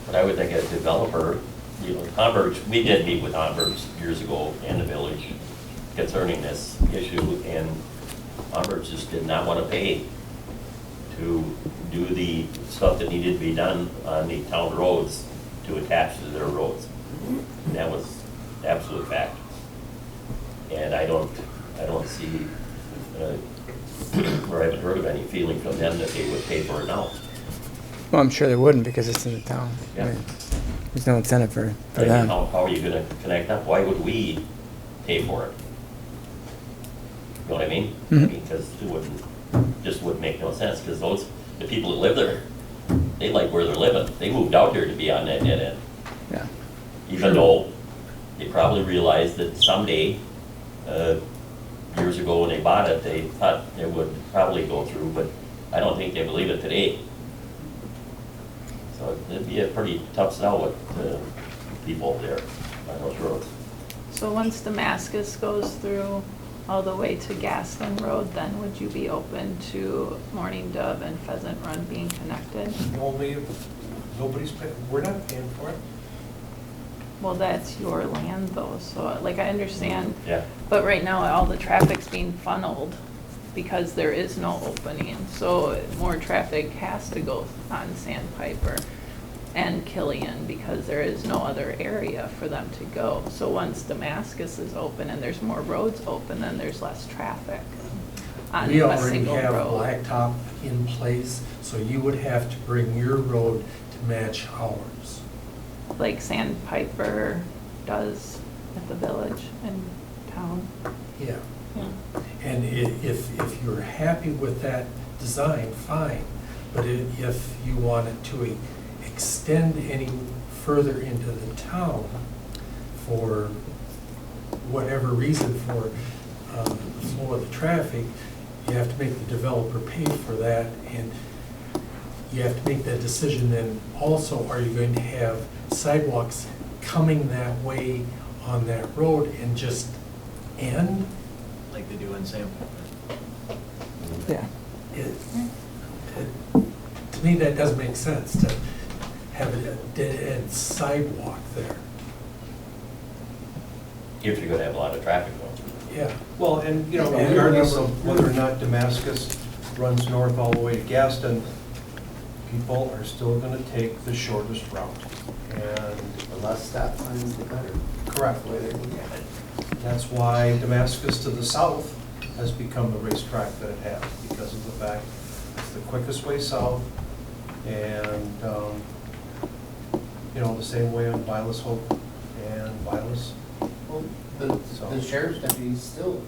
but I would think a developer you know, Hamburg, we did meet with Hamburg years ago and the village concerning this issue, and Hamburg just did not want to pay to do the stuff that needed to be done on the town roads to attach to their roads. And that was absolute fact. And I don't see, or I haven't heard of any feeling from them that they would pay for it now. Well, I'm sure they wouldn't because it's in the town. Yeah. I mean, there's no incentive for I mean, them. how are you gonna connect up? Why would we pay for it? You know what I mean? Mhm. Because just wouldn't make no sense, because the people that live there, they like where they're living. They moved out here to be on that dead end. Yeah. Even though they probably realized that someday, years ago when they bought it, they thought it would probably go through, but I don't think they believe it today. So it'd be a pretty tough sell with people there on those roads. So once Damascus goes through all the way to Gaston Road, then would you be open to Morning Dove and Pheasant Run being connected? Only if nobody's paying, we're not paying for it. Well, that's your land though, so like I understand. Yeah. But right now, all the traffic's being funneled because there is no opening. So more traffic has to go on Sandpiper and Killian because there is no other area for them to go. So once Damascus is open and there's more roads open, then there's less traffic on We a already single have road. blacktop in place, so you would have to bring your road to match ours. Like Sandpiper does at the village in town. Yeah. Yeah. And if you're happy with that design, fine. But if you wanted to extend any further into the town for whatever reason, for the flow of the traffic, you have to make the developer pay for that. And you have to make that decision then also, are you going to have sidewalks coming that way on that road and just end? Like they do in Sandpiper. Yeah. To me, that doesn't make sense to have a dead-end sidewalk there. If you're gonna have a lot of traffic going through. Yeah. Well, and, you know, Yeah. regardless of whether or not Damascus runs north all the way to Gaston, people are still gonna take the shortest route. And The less stop signs, the better. correct, The way they look at it. that's why Damascus to the south has become the racetrack that it has, because of the fact it's the quickest way south. And, you know, the same way on Vilas Hope and Vilas. Well, the sheriff's deputy still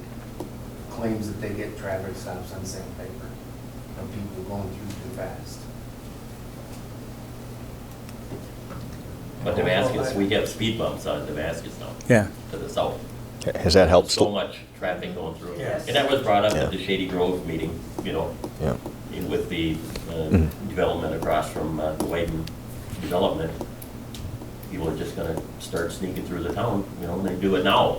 claims that they get traffic stops on Sandpaper of people going through too fast. But Damascus, we get speed bumps on Damascus now, Yeah. to the south. Has that helped? So much traffic going through. Yes. And that was brought up Yeah. at the Shady Grove meeting, you know, Yeah. with the Mhm. development across from the Whiten development. People are just gonna start sneaking through the town, you know, and they do it now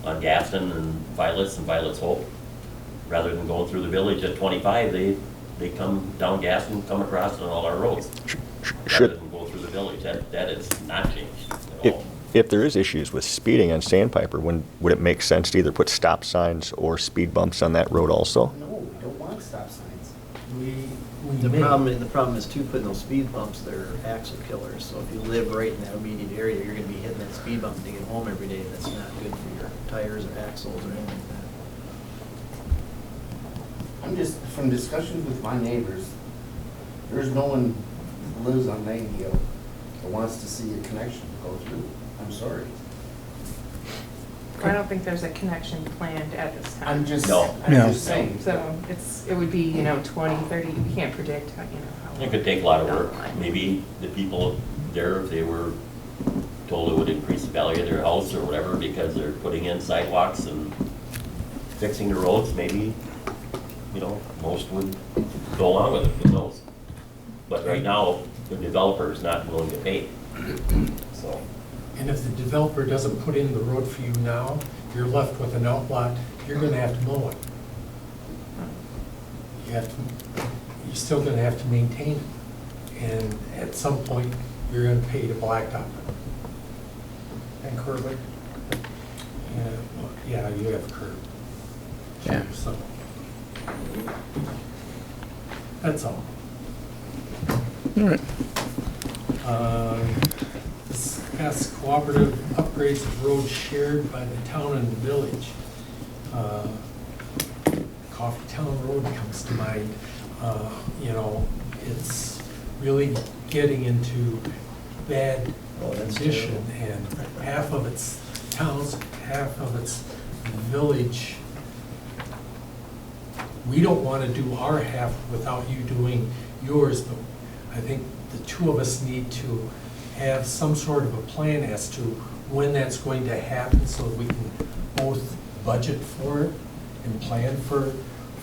on Gaston and Vilas Hope. Rather than going through the village at 25, they come down Gaston, come across on all our roads. Rather Should, than go through the village. That has not changed at if, all. if there is issues with speeding on Sandpiper, would it make sense to either put stop signs or speed bumps on that road also? No, we don't want stop signs. The problem is too, putting those speed bumps, they're axle killers. So if you live right in that immediate area, you're gonna be hitting that speed bump to get home every day. That's not good for your tires or axles or anything like that. I'm just, from discussions with my neighbors, there's no one who lives on Nightingale that wants to see a connection go through. I'm sorry. I don't think there's a connection planned at this time. I'm just No. saying. So it would be, 20, 30, you can't predict, how, how. It could take a lot of down work. the line. Maybe the people there, if they were told it would increase the value of their house or whatever because they're putting in sidewalks and fixing the roads, maybe, most would go along with it, who knows? But right now, the developer is not willing to pay, so. And if the developer doesn't put in the road for you now, you're left with an outlot, you're gonna have to mow it. You're still gonna have to maintain it. And at some point, you're gonna pay to blacktop it. and Corbett. Yeah, you have curb. Yeah. So, that's all. All right. Discuss cooperative upgrades of roads shared by the town and the village. Coffee Town Road comes to mind. You know, it's really getting into bad condition, and half of it's towns, half of it's village. We don't want to do our half without you doing yours, but I think the two of us need to have some sort of a plan as to when that's going to happen, so that we can both budget for it and plan for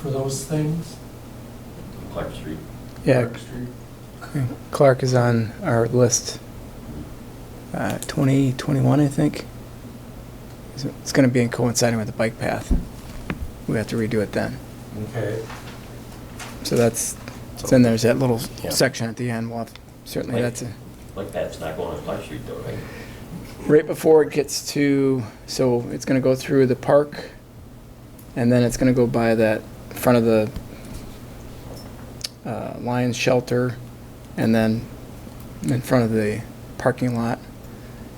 those things. Clark Street. Yeah, Clark Street. Clark is on our list. 2021, I think. It's going to be coinciding with the bike path. We have to redo it then. Okay. So it's in there's that little Yeah. section at the end. Well, certainly that's Like that's not going on Clark Street though, right? right before it gets to, so it's going to go through the park, and then it's going to go by that front of the Lions shelter, and then in front of the parking lot,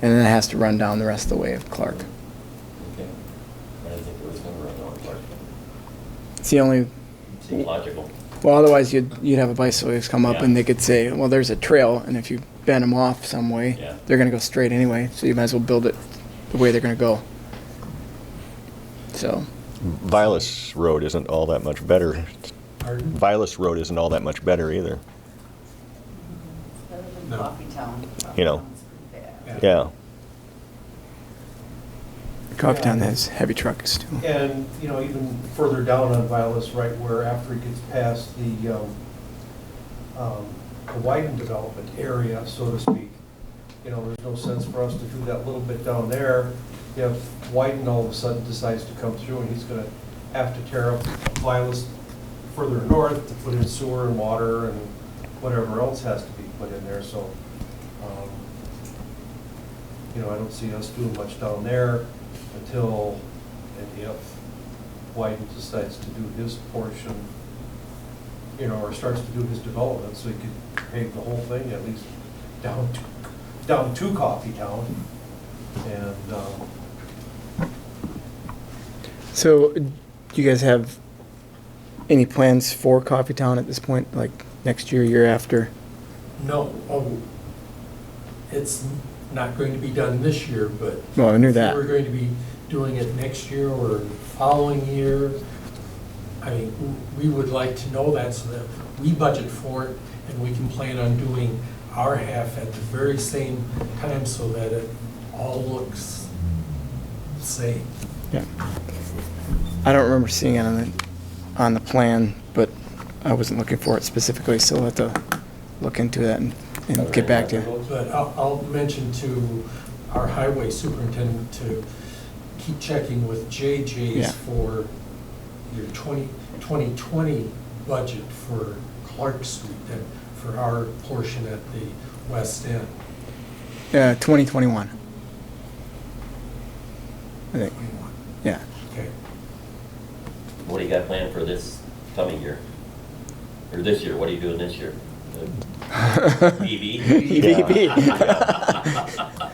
and then it has to run down the rest of the way of Clark. Okay. I didn't think it was gonna run on Clark. It's the only, Seems logical. well, otherwise you'd have a bicyclist come up Yeah. and they could say, well, there's a trail, and if you bend them off some way, Yeah. they're going to go straight anyway, so you might as well build it the way they're going to go. So, Vilas Road isn't all that much better. Pardon? Vilas Road isn't all that much better either, It's better than No. Coffee Town. You know. Coffee Town's pretty bad. yeah. Coffeetown has heavy trucks too. And, you know, even further down on Vilas, right where after it gets past the widened development area, so to speak, you know, there's no sense for us to do that little bit down there if Wyden all of a sudden decides to come through and he's gonna have to tear up Vilas further north to put in sewer and water and whatever else has to be put in there, so, you know, I don't see us doing much down there until and if Wyden decides to do his portion, you know, or starts to do his development, so he could pave the whole thing at least down to Coffee Town. And, So, do you guys have any plans for Coffeetown at this point, like next year, year after? No, it's not going to be done this year, but. Well, I knew that. We're going to be doing it next year or the following year. I mean, we would like to know that so that we budget for it and we can plan on doing our half at the very same time so that it all looks the same. Yeah. I don't remember seeing it on the plan, but I wasn't looking for it specifically, so I'll have to look into that and get back to you. But I'll mention to our highway superintendent to keep checking with Yeah. JJ's for your 2020 budget for Clark Street and for our portion at the west end. 2021. I think, yeah. Okay. What do you got planned for this coming year? Or this year, what are you doing this year? EV? EVP.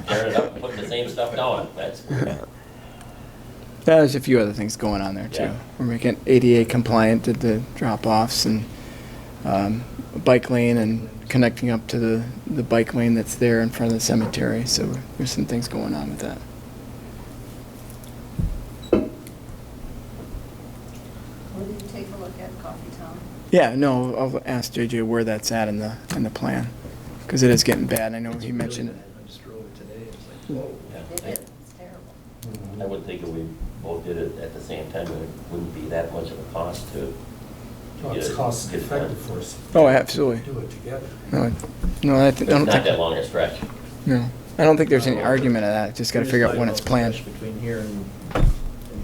Tearing it up, and putting the same stuff down, that's, There's a few other things going on there too. Yeah. We're making ADA compliant at the drop-offs and a bike lane and connecting up to the bike lane that's there in front of the cemetery. So there's some things going on with that. Will you take a look at Coffee Town? Yeah, no, I'll ask JJ where that's at in the plan, because it is getting bad. I know he mentioned it. I just drove it today, it's like, whoa. It yeah. is, it's terrible. I would think if we both did it at the same time, it wouldn't be that much of a cost to. Well, it's get it- cost get it done. effective for us. Oh, absolutely. Do it together. No, I It's don't not that think, long a stretch. no, I don't think there's any argument of that. Just got to figure out when it's planned. Between here and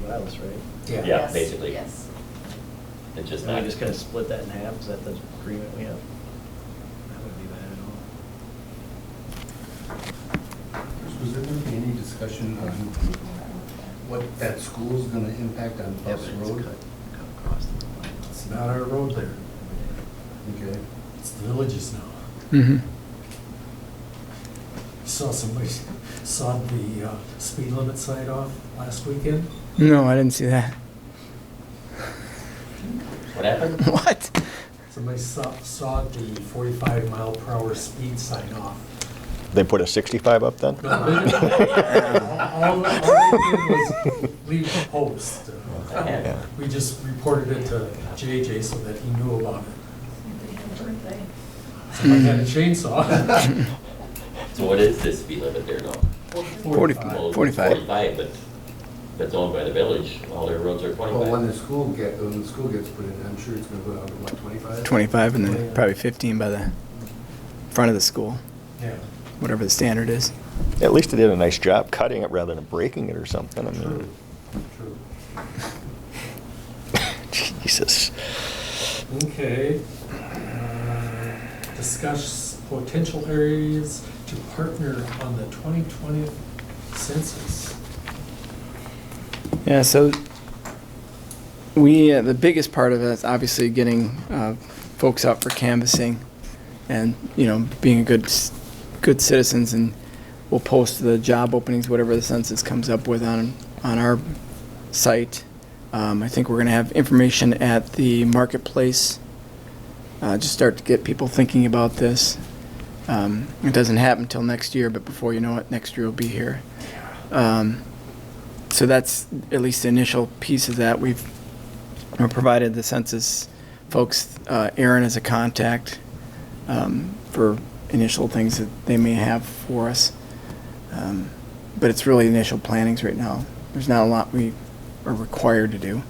Vilas, right? Yeah, Yes, basically. Yes. It's just And we not. just kind of split that in half, is that the agreement we have? That wouldn't be bad at all. Was there going to be any discussion discussion on what that school's gonna impact on Buffs Road? It's not our road there. Okay. It's the villages now. Mm-hmm. Saw somebody sawed the speed limit sign off last weekend. No, I didn't see that. What happened? What? Somebody sawed the 45 mile per hour speed sign off. They put a 65 up then? No, they didn't. All they did was leave a post. Yeah. We just reported it to JJ so that he knew about it. Birthday. Somebody had a chainsaw. So what is this speed limit there now? 45. Well, 45. 45, but that's owned by the village. All their roads are Well, when 25. the school gets put in, I'm sure it's gonna go down to what, 25? 25 and then probably 15 by the front of the school, Yeah. whatever the standard is. At least they did a nice job cutting it rather than breaking it or something. I mean, True. Jesus. Okay. Discuss potential areas to partner on the 2020 census. Yeah, so we, the biggest part of it is obviously getting folks out for canvassing and, you know, being good citizens, and we'll post the job openings, whatever the census comes up with on our site. I think we're going to have information at the marketplace, just start to get people thinking about this. It doesn't happen until next year, but before you know it, next year will be here. So that's at least the initial piece of that. We've provided the census folks, Aaron as a contact for initial things that they may have for us. But it's really initial plannings right now. There's not a lot we are required to do.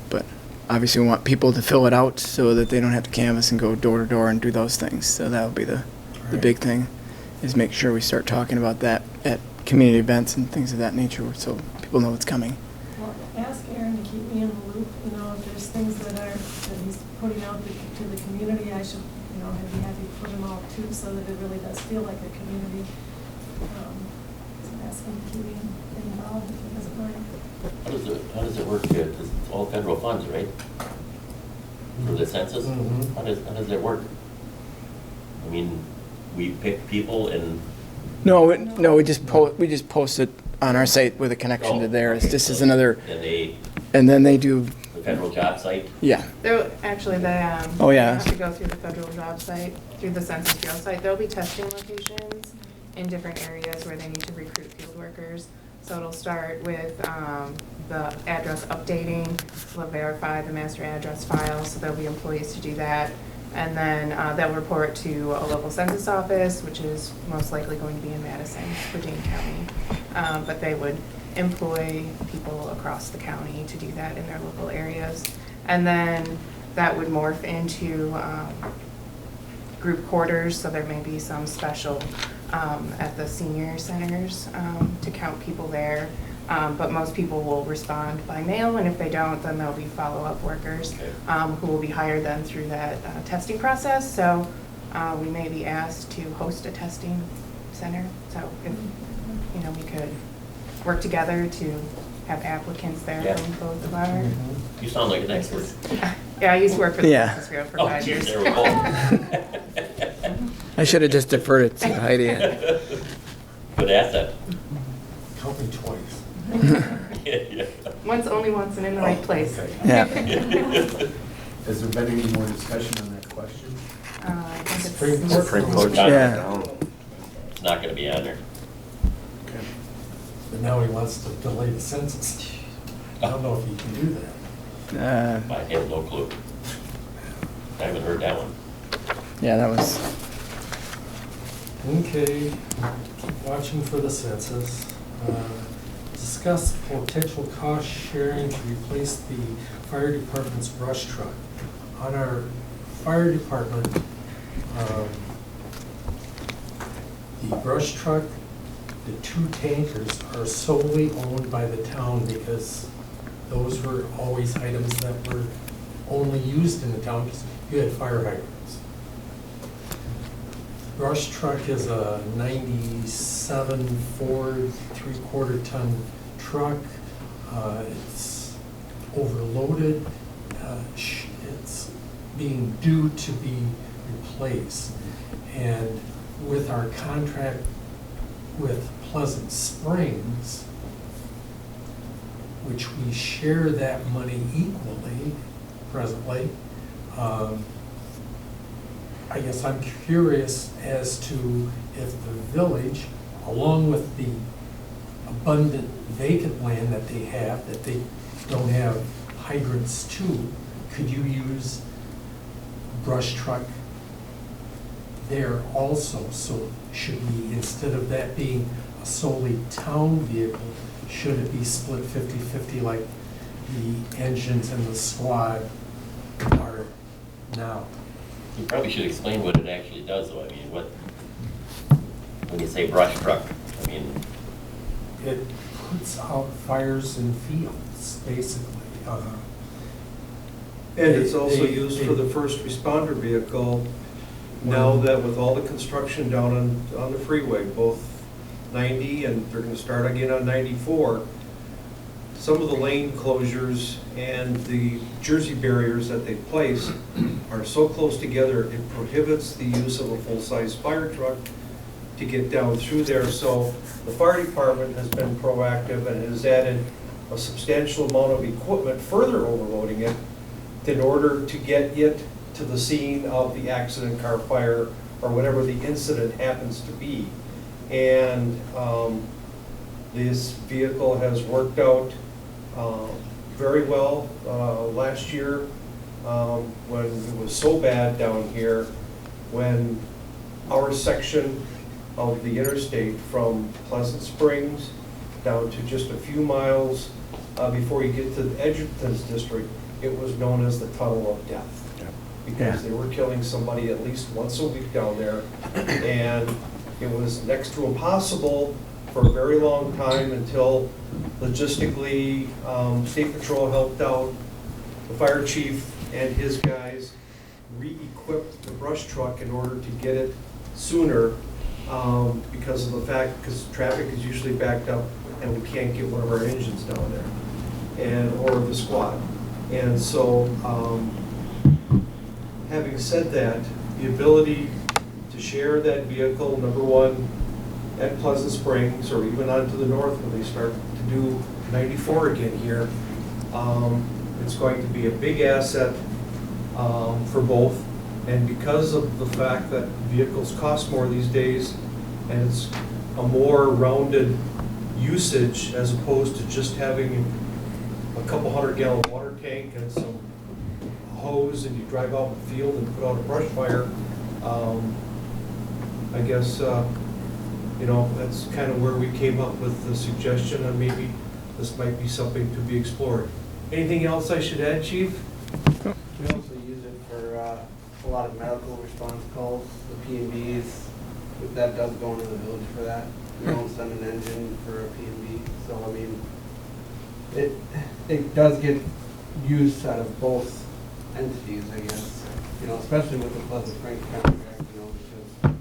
But obviously we want people to fill it out so that they don't have to canvass and go door to door and do those things. So that would be the big thing, is make sure we start talking about that at community events and things of that nature so people know what's coming. Well, ask Aaron to keep me in the loop, you know, if there's things that he's putting out to the community, I should, you know, I'd be happy to put them out too, so that it really does feel like a community. So ask him to keep me involved if he doesn't mind. How does it work? It's all federal funds, right? For the census? Mhm. How does it work? I mean, we pick people and. No, we just post it on our site with a connection to theirs. This is another, and then they do, The federal job site? yeah. Actually, Oh, yeah. have to go through the federal job site, through the Census Bureau site. There'll be testing locations in different areas where they need to recruit field workers. So it'll start with the address updating, they'll verify the master address file, so there'll be employees to do that. And then they'll report to a local census office, which is most likely going to be in Madison, Virginia County. But they would employ people across the county to do that in their local areas. And then that would morph into group quarters, so there may be some special at the senior centers to count people there. But most people will respond by mail, and if they don't, then there'll be follow-up workers who will be hired then through that testing process. So we may be asked to host a testing center. So if, you know, we could work together to have applicants there from both of our. You sound like an expert. Yeah, I used to work for the Yeah. Census Bureau for Oh, 5 years. geez, there we go. I should have just deferred it to Heidi. Good asset. Count me twice. Yeah. Only once and in the right place. Yeah. Has there been any more discussion on that question? I think it's- Supreme Court. Yeah. It's not gonna be on there. But now he wants to delay the census. I don't know if he can do that. I have no clue. I haven't heard that one. Yeah, that was, Okay, keep watching for the census. Discuss potential cost sharing to replace the fire department's brush truck. On our fire department, the brush truck, the 2 tankers are solely owned by the town because those were always items that were only used in the town because you had fire hydrants. brush truck is a 97 Ford 3/4 ton truck. It's overloaded. It's being due to be replaced. And with our contract with Pleasant Springs, which we share that money equally presently, I guess I'm curious as to if the village, along with the abundant vacant land that they don't have hydrants to, could you use brush truck there also? So should we, instead of that being a solely town vehicle, should it be split 50-50 like the engines and the squad are now? You probably should explain what it actually does, though. I mean, when you say brush truck, I mean, It puts out fires in fields, basically. And it's also They- used for the first responder vehicle, now that with all the construction down on the freeway, both 90 and they're gonna start again on 94, some of the lane closures and the Jersey barriers that they place are so close together, it prohibits the use of a full-size fire truck to get down through there. So the fire department has been proactive and has added a substantial amount of equipment, further overloading it, in order to get it to the scene of the accident, car, fire, or whatever the incident happens to be. And this vehicle has worked out very well. Last year, when it was so bad down here, when our section of the interstate from Pleasant Springs down to just a few miles before you get to Edgerton's district, it was known as the Tunnel of Death. Because they were killing somebody at least once a week down there. And it was next to impossible for a very long time until logistically, State Patrol helped out, the fire chief and his guys re-equipped the brush truck in order to get it sooner because of the fact, because traffic is usually backed up and we can't get one of our engines down there, and or the squad. And so, having said that, the ability to share that vehicle, number one, at Pleasant Springs, or even on to the north when they start to do 94 again here, it's going to be a big asset for both. And because of the fact that vehicles cost more these days, and it's a more rounded usage as opposed to just having a couple 100-gallon water tank and some hose and you drive out in the field and put out a brush fire, I guess, you know, that's kind of where we came up with the suggestion, and maybe this might be something to be explored. Anything else I should add, Chief? We also use it for a lot of medical response calls, the P&Bs. That does go into the village for that. We don't send an engine for a P&B, so I mean, it does get used out of both entities, I guess. You know, especially with the Pleasant Springs contract, you know, because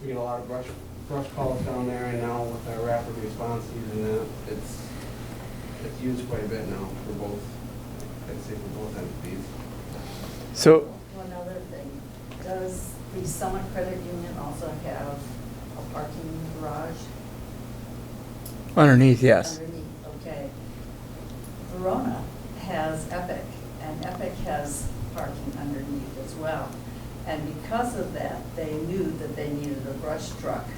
we get a lot of brush calls down there, and now with our rapid response using that, it's used quite a bit now for both, I'd say for both entities. So, One other thing, does the Summit Credit Union also have a parking garage? underneath, yes. Underneath, okay. Verona has Epic, and Epic has parking underneath as well. And because of that, they knew that they needed a brush truck.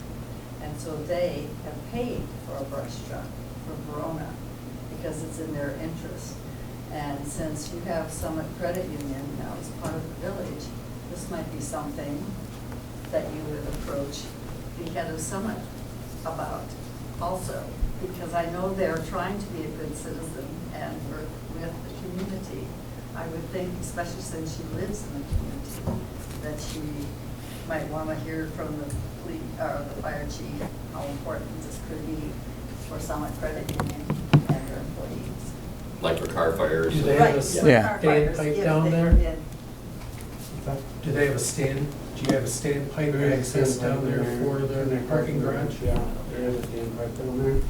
And so they have paid for a brush truck for Verona because it's in their interest. And since you have Summit Credit Union now as part of the village, this might be something that you would approach the head of Summit about also. Because I know they're trying to be a good citizen and work with the community. I would think, especially since she lives in the community, that she might want to hear from the police, or the fire chief, how important this could be for Summit Credit Union and their employees. like for car fires. Do they Right, have a for Yeah. car stand fires, pipe if down they there? were in. Do they have a stand Do you have a standpipe access down there for the parking garage? Yeah, there is a standpipe down there.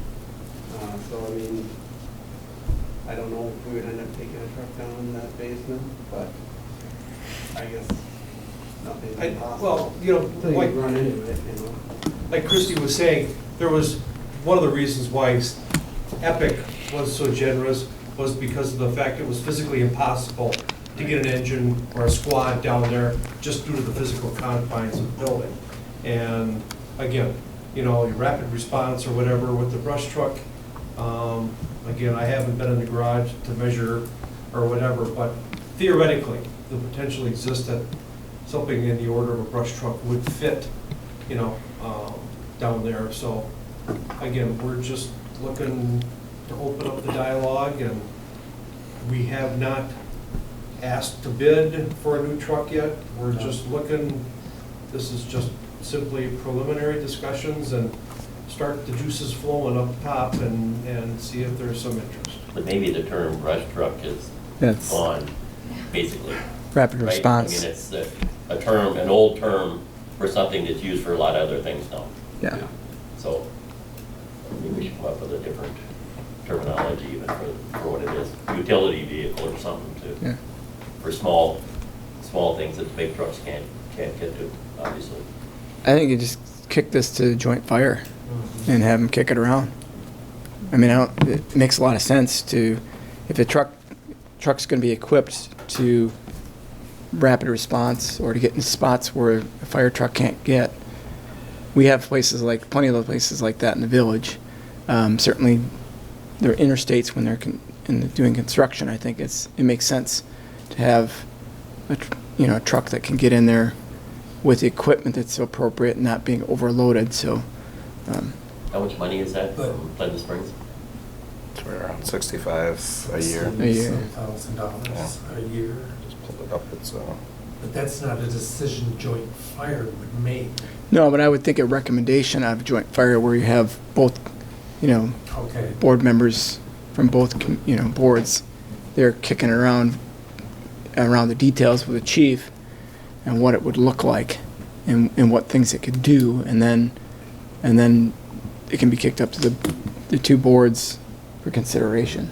So, I mean, I don't know if we would end up taking a truck down in that basement, but I guess nothing's impossible. Well, you know, Until you like, run into it, you know. like Christie was saying, there was, one of the reasons why Epic was so generous was because of the fact it was physically impossible to get an engine or a squad down there just due to the physical confines of the building. And again, you know, your rapid response or whatever with the brush truck, again, I haven't been in the garage to measure or whatever, but theoretically, the potential exists that something in the order of a brush truck would fit, you know, down there. So again, we're just looking to open up the dialogue, and we have not asked to bid for a new truck yet. We're just looking, this is just simply preliminary discussions and start the juices flowing up top and see if there's some interest. But maybe the term brush truck is That's gone, basically. rapid right? response. I mean, it's a term, an old term for something that's used for a lot of other things now. Yeah. So maybe we should come up with a different terminology even for what it is. Utility vehicle or something to, Yeah. for small things that big trucks can't get to, obviously. I think you just kick this to joint fire and have them kick it around. I mean, it makes a lot of sense to, if the truck's going to be equipped to rapid response or to get in spots where a fire truck can't get. We have plenty of places like that in the village. Certainly, there are interstates when they're doing construction. I think it makes sense to have a truck that can get in there with the equipment that's appropriate and not being overloaded. So, How much money is that from Pleasant Springs? It's right around 65 a year. A year. $1,000 a year. Just pulled it up, it's, But that's not a decision joint fire would make. no, but I would think a recommendation out of joint fire where you have both, Okay. board members from both, boards, they're kicking around the details with the chief and what it would look like and what things it could do, and then it can be kicked up to the two boards for consideration.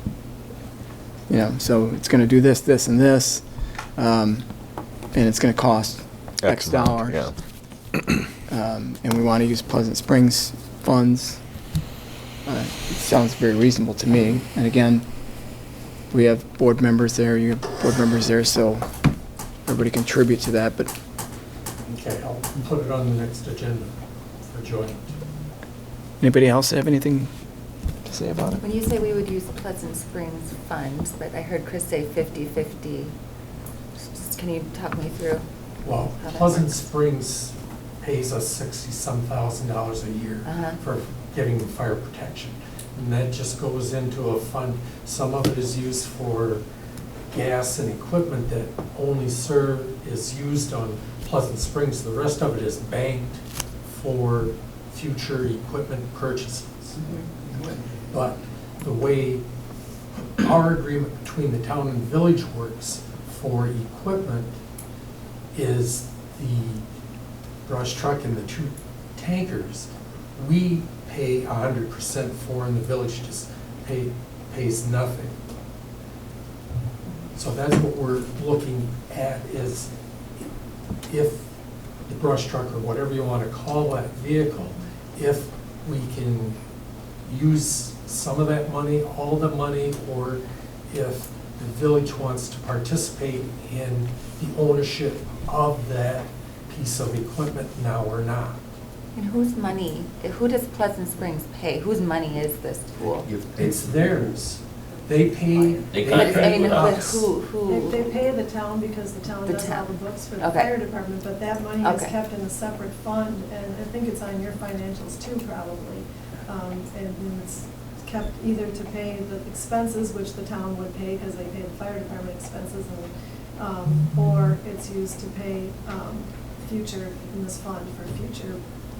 So it's going to do this, and this, and it's going to cost X amount, dollars. yeah. And we want to use Pleasant Springs funds. It sounds very reasonable to me. And again, we have board members there, you have board members there, so everybody contribute to that, but Okay, I'll put it on the next agenda for joint. anybody else have anything to say about it? When you say we would use Pleasant Springs funds, but I heard Chris say 50/50, can you talk me through? Well, how that Pleasant works? Springs pays us $60-some thousand a year Uh-huh. for getting the fire protection. And that just goes into a fund. Some of it is used for gas and equipment that only is used on Pleasant Springs. The rest of it is banked for future equipment purchases. But the way our agreement between the town and village works for equipment is the brush truck and the two tankers, we pay 100% for, and the village just pays nothing. So that's what we're looking at, is if the brush truck, or whatever you want to call that vehicle, if we can use some of that money, all the money, or if the village wants to participate in the ownership of that piece of equipment now or not. And whose money, who does Pleasant Springs pay? Whose money is this pool? It's theirs. They pay. They But it's- I mean, contract but with us. who? They pay the town because the town The does all town. the books for the Okay. fire department, but that money is Okay. kept in a separate fund, and I think it's on your financials too, probably. And it's kept either to pay the expenses, which the town would pay because they pay the fire department expenses, or it's used to pay future, in this fund for future.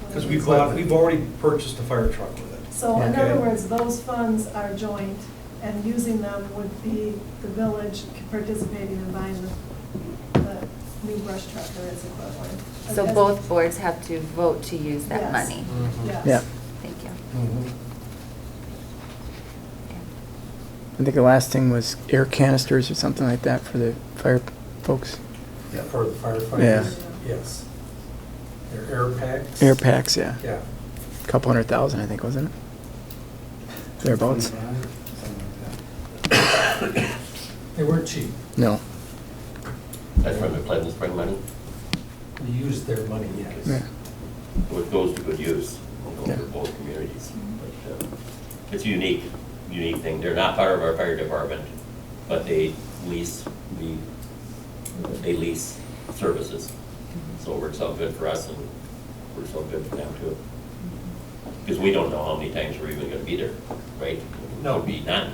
because whatever. we've already purchased a fire truck with it. So in Okay. other words, those funds are joint, and using them would be the village participating in buying the new brush truck or its equivalent. So both boards have to vote to use that Yes. money? Yes. Yeah. Thank you. I think the last thing was air canisters or something like that for the fire folks. Yeah, for the firefighters. Yeah. Yes. Their air packs. Air packs, yeah. Yeah. Couple 100,000, I think, wasn't it? Thereabouts. Something like that. They weren't cheap. No. That's from the Pleasant Spring money, We used their money, yes. Yeah. which goes to good use, Yeah. for both communities. But it's a unique thing. They're not part of our fire department, but they lease services. So it works out good for us and works out good for them too. Because we don't know how many times we're even gonna be there, right? No. Could be none.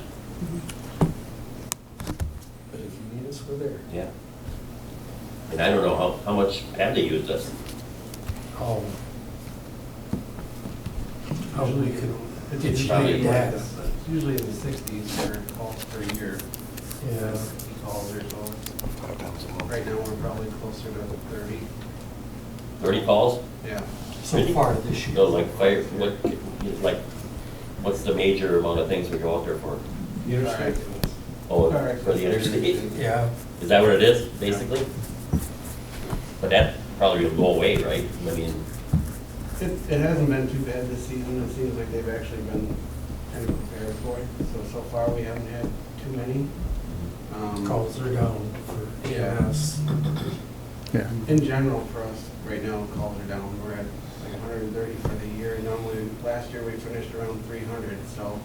But if you need us, we're there. Yeah. And I don't know how much have they used us? Oh. How we could get you Probably that. It's usually in the 60s for calls per year. Yeah. Calls or so. 5 times a month. Right now, we're probably closer to 30. 30 calls? Yeah. So far this year. So like fire, what's the major amount of things we go out there for? Interstate. Oh, for the interstate? Yeah. Is that what it is, basically? But that probably will go away, right? I mean, It hasn't been too bad this season. It seems like they've actually been kind of prepared for it. So far, we haven't had too many. Calls are down for EMS. Yeah. In general, for us, right now, calls are down. We're at like 130 for the year. Normally, last year, we finished around 300, so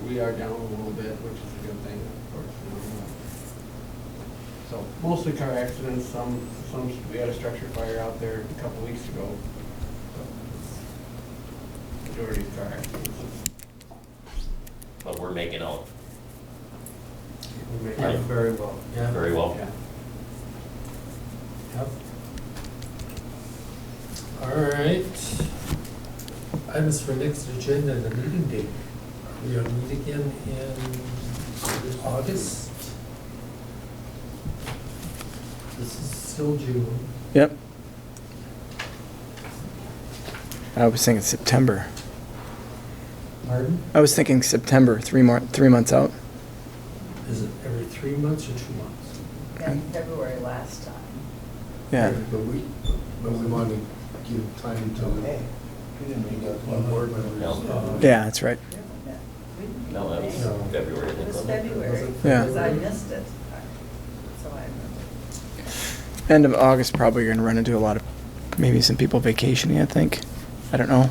we are down a little bit, which is a good thing, of course. So mostly car accidents, some, we had a structure fire out there a couple weeks ago. Majority of car accidents. but we're making out We make Right. it very well. Yeah. very well. Yeah. Yep. All right. Items for next agenda and the meeting date. Are we gonna meet again in August? This is still June. Yep. I was thinking September. Pardon? I was thinking September, 3 months out. Is it every 3 months or 2 months? In February last time. Yeah. But we want to give time to, we got one board member. No. Yeah, that's right. We haven't met. We- No, that was No. February, I It think. was wasn't it? February. Yeah. Because I missed it. So I remember. End of August, probably you're gonna run into a lot of, maybe some people vacationing, I think. I don't know.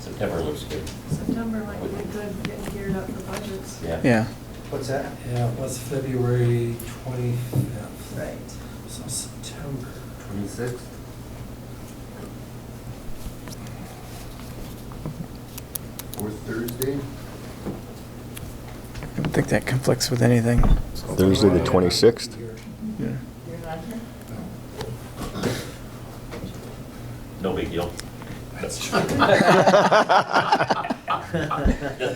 September looks good. September might be good, getting geared up for budgets. Yeah. Yeah. What's that? Yeah, it was February 25th. Right. So September. 26th. Fourth Thursday? I don't think that conflicts with anything. Thursday, the 26th? Yeah. You're not here? No big deal. That's Just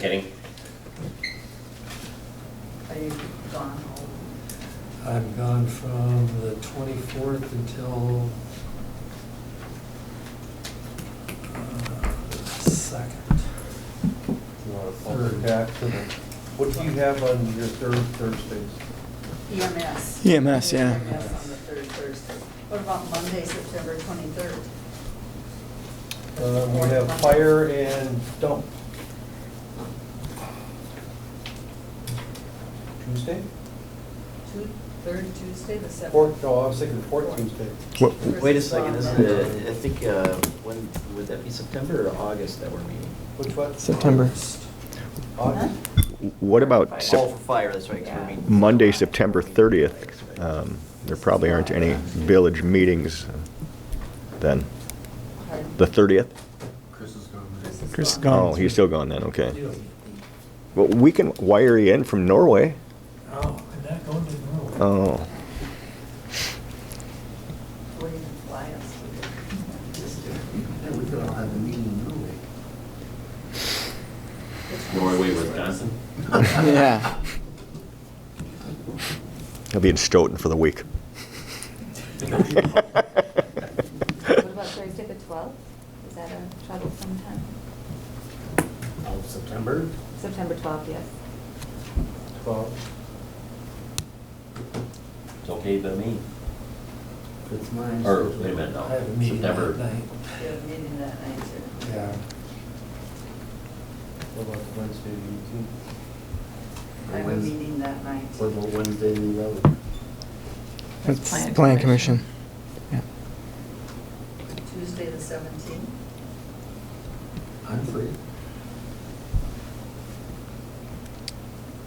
kidding. Are you gone home? I'm gone from the 24th until the 2nd. You want to bump it back to the, what do you have on your third Thursdays? EMS. EMS, yeah. EMS on the third Thursday. What about Monday, September 23rd? We have fire and dump. Tuesday? Third Tuesday, the 7th? Fourth, no, I was thinking fourth Tuesday. Wait a second, isn't it, I think, when, would that be September or August that we're meeting? Which one? September. August? What about Oh, Sep- for fire, that's right, 'cause we're meeting. Monday, September 30th? There probably aren't any village meetings then. Pardon? The 30th? Chris is gone. Chris is Oh, gone. he's still gone then, okay. You don't need me. Well, we can wire you in from Norway. Oh, I'm not going to Norway. Oh. What do you fly us Yeah, we could all have a meeting in Norway. Norway, Wisconsin. Yeah. He'll be in Stoughton for the week. What about Thursday the 12th? Is that a troublesome time? Of September? September 12th, yes. 12. It's okay by me. It's mine. Or, wait a minute, no. I have a meeting September. that night. We have a meeting that night too. Yeah. What about Wednesday the 18th? I have a meeting that night. What about Wednesday the 11th? It's Plan Plan Commission. Yeah. Tuesday the 17th. I'm free.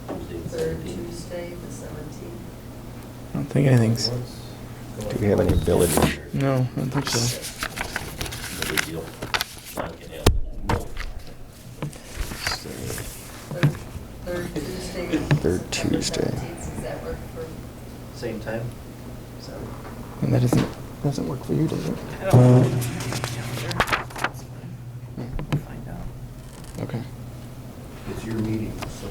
Tuesday the Third 17th. Tuesday the 17th. I don't think anything's, Do we have any village? no, I don't think so. No big deal. John can handle it. Third Tuesday. Third September Tuesday. 17th. Does that work for? Same time? And that doesn't work for you, does it? I don't know. That's fine. We'll find out. Okay. It's your meeting, so.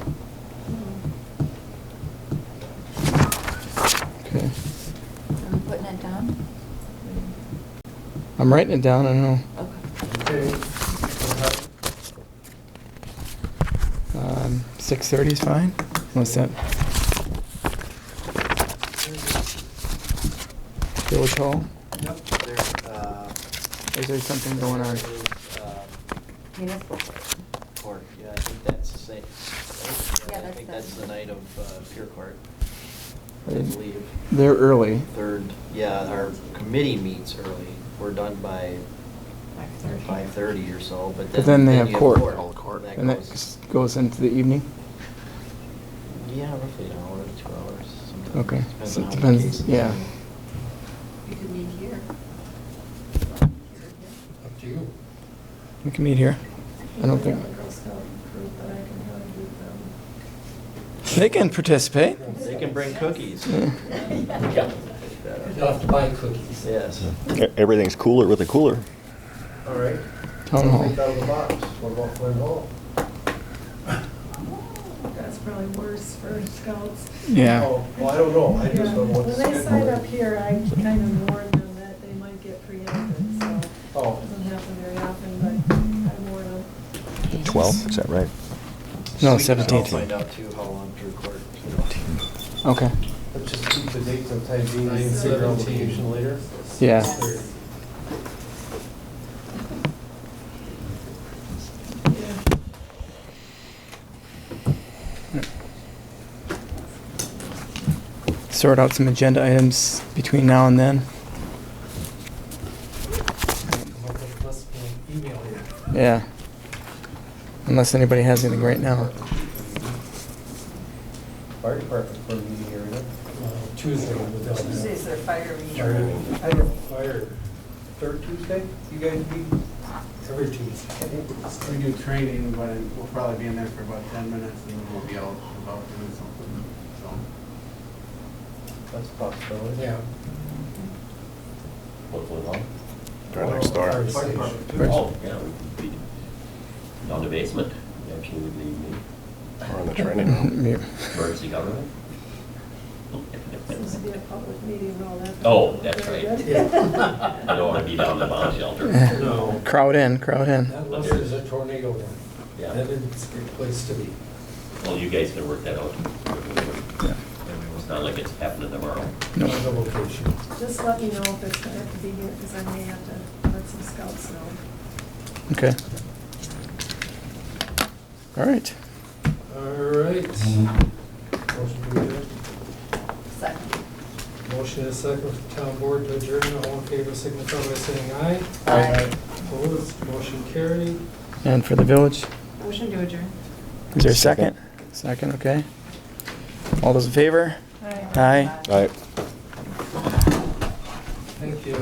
Okay. I'm putting it down. I'm writing it down, I don't know. Okay. Okay. 6:30 is fine? What's that? Village Hall? Yep. Is there something going on? Municipal. Court, yeah, I think that's the same. Yeah, I that's think the- that's the night of Pure Court, I They- believe. They're early. Third, yeah, our committee meets early. We're done by 5:30 or so, but But then they have you have court. That And that goes, goes into the evening? yeah, roughly an hour to 2 hours sometimes. Okay, Depends so on it how many depends, cases. yeah. You could meet here. Up to you. We can meet here. I don't think, I have a Girl Scout group that I can probably do them. they can participate. They can bring cookies. Yeah. You'll have to buy cookies. Yes. Everything's cooler with a cooler. All right. Town hall. Think out of the box. What about Flynn Hall? That's probably worse for scouts. Yeah. Oh, well, I don't know. I just Yeah. don't know what to When they sign schedule. up here, I kind of warn them that they might get preempted, so it Oh, doesn't happen very often, but I warn them. 12, is that right? No, I'll 17th. find out too how long Pure Court. Okay, Let's just keep the dates and time being, and 9/17. figure out location later. yeah. Sort out some agenda items between now and then. Come up with a list and email you. Yeah. Unless anybody has anything right now. Fire department for a meeting area. Tuesday with them. Tuesday's their fire meeting. I don't know, fire, third Tuesday, you guys meet? Every Tuesday. We do training, but we'll probably be in there for about 10 minutes and then we'll be out about doing something, so. That's a possibility. Yeah. What's going on? Right next door. Fire Fire station. department, too. Oh, yeah, we'd be down the basement, actually, would leave me. Or in the training room. Yeah. Emergency government. Seems to be a public meeting and all that. Oh, that's Very right. good. I don't want to be down in the bomb shelter. No. Crowd in, crowd in. Unless there's a tornado there. Yeah. Then it's a good place to be. Well, you guys can work that out. Yeah. It's not like it's happening tomorrow. No. The location. Just let me know if it's gonna have to be here, because I may have to let some scouts know. Okay. All right. All right. Motion to adjourn. Second. Motion and a second for town board to adjourn. All in favor, signify by saying aye. Aye. Opposed, motion carried. And for the village, Motion to adjourn. is there a second? Second, okay. All those in favor? Aye. All right. Thank you.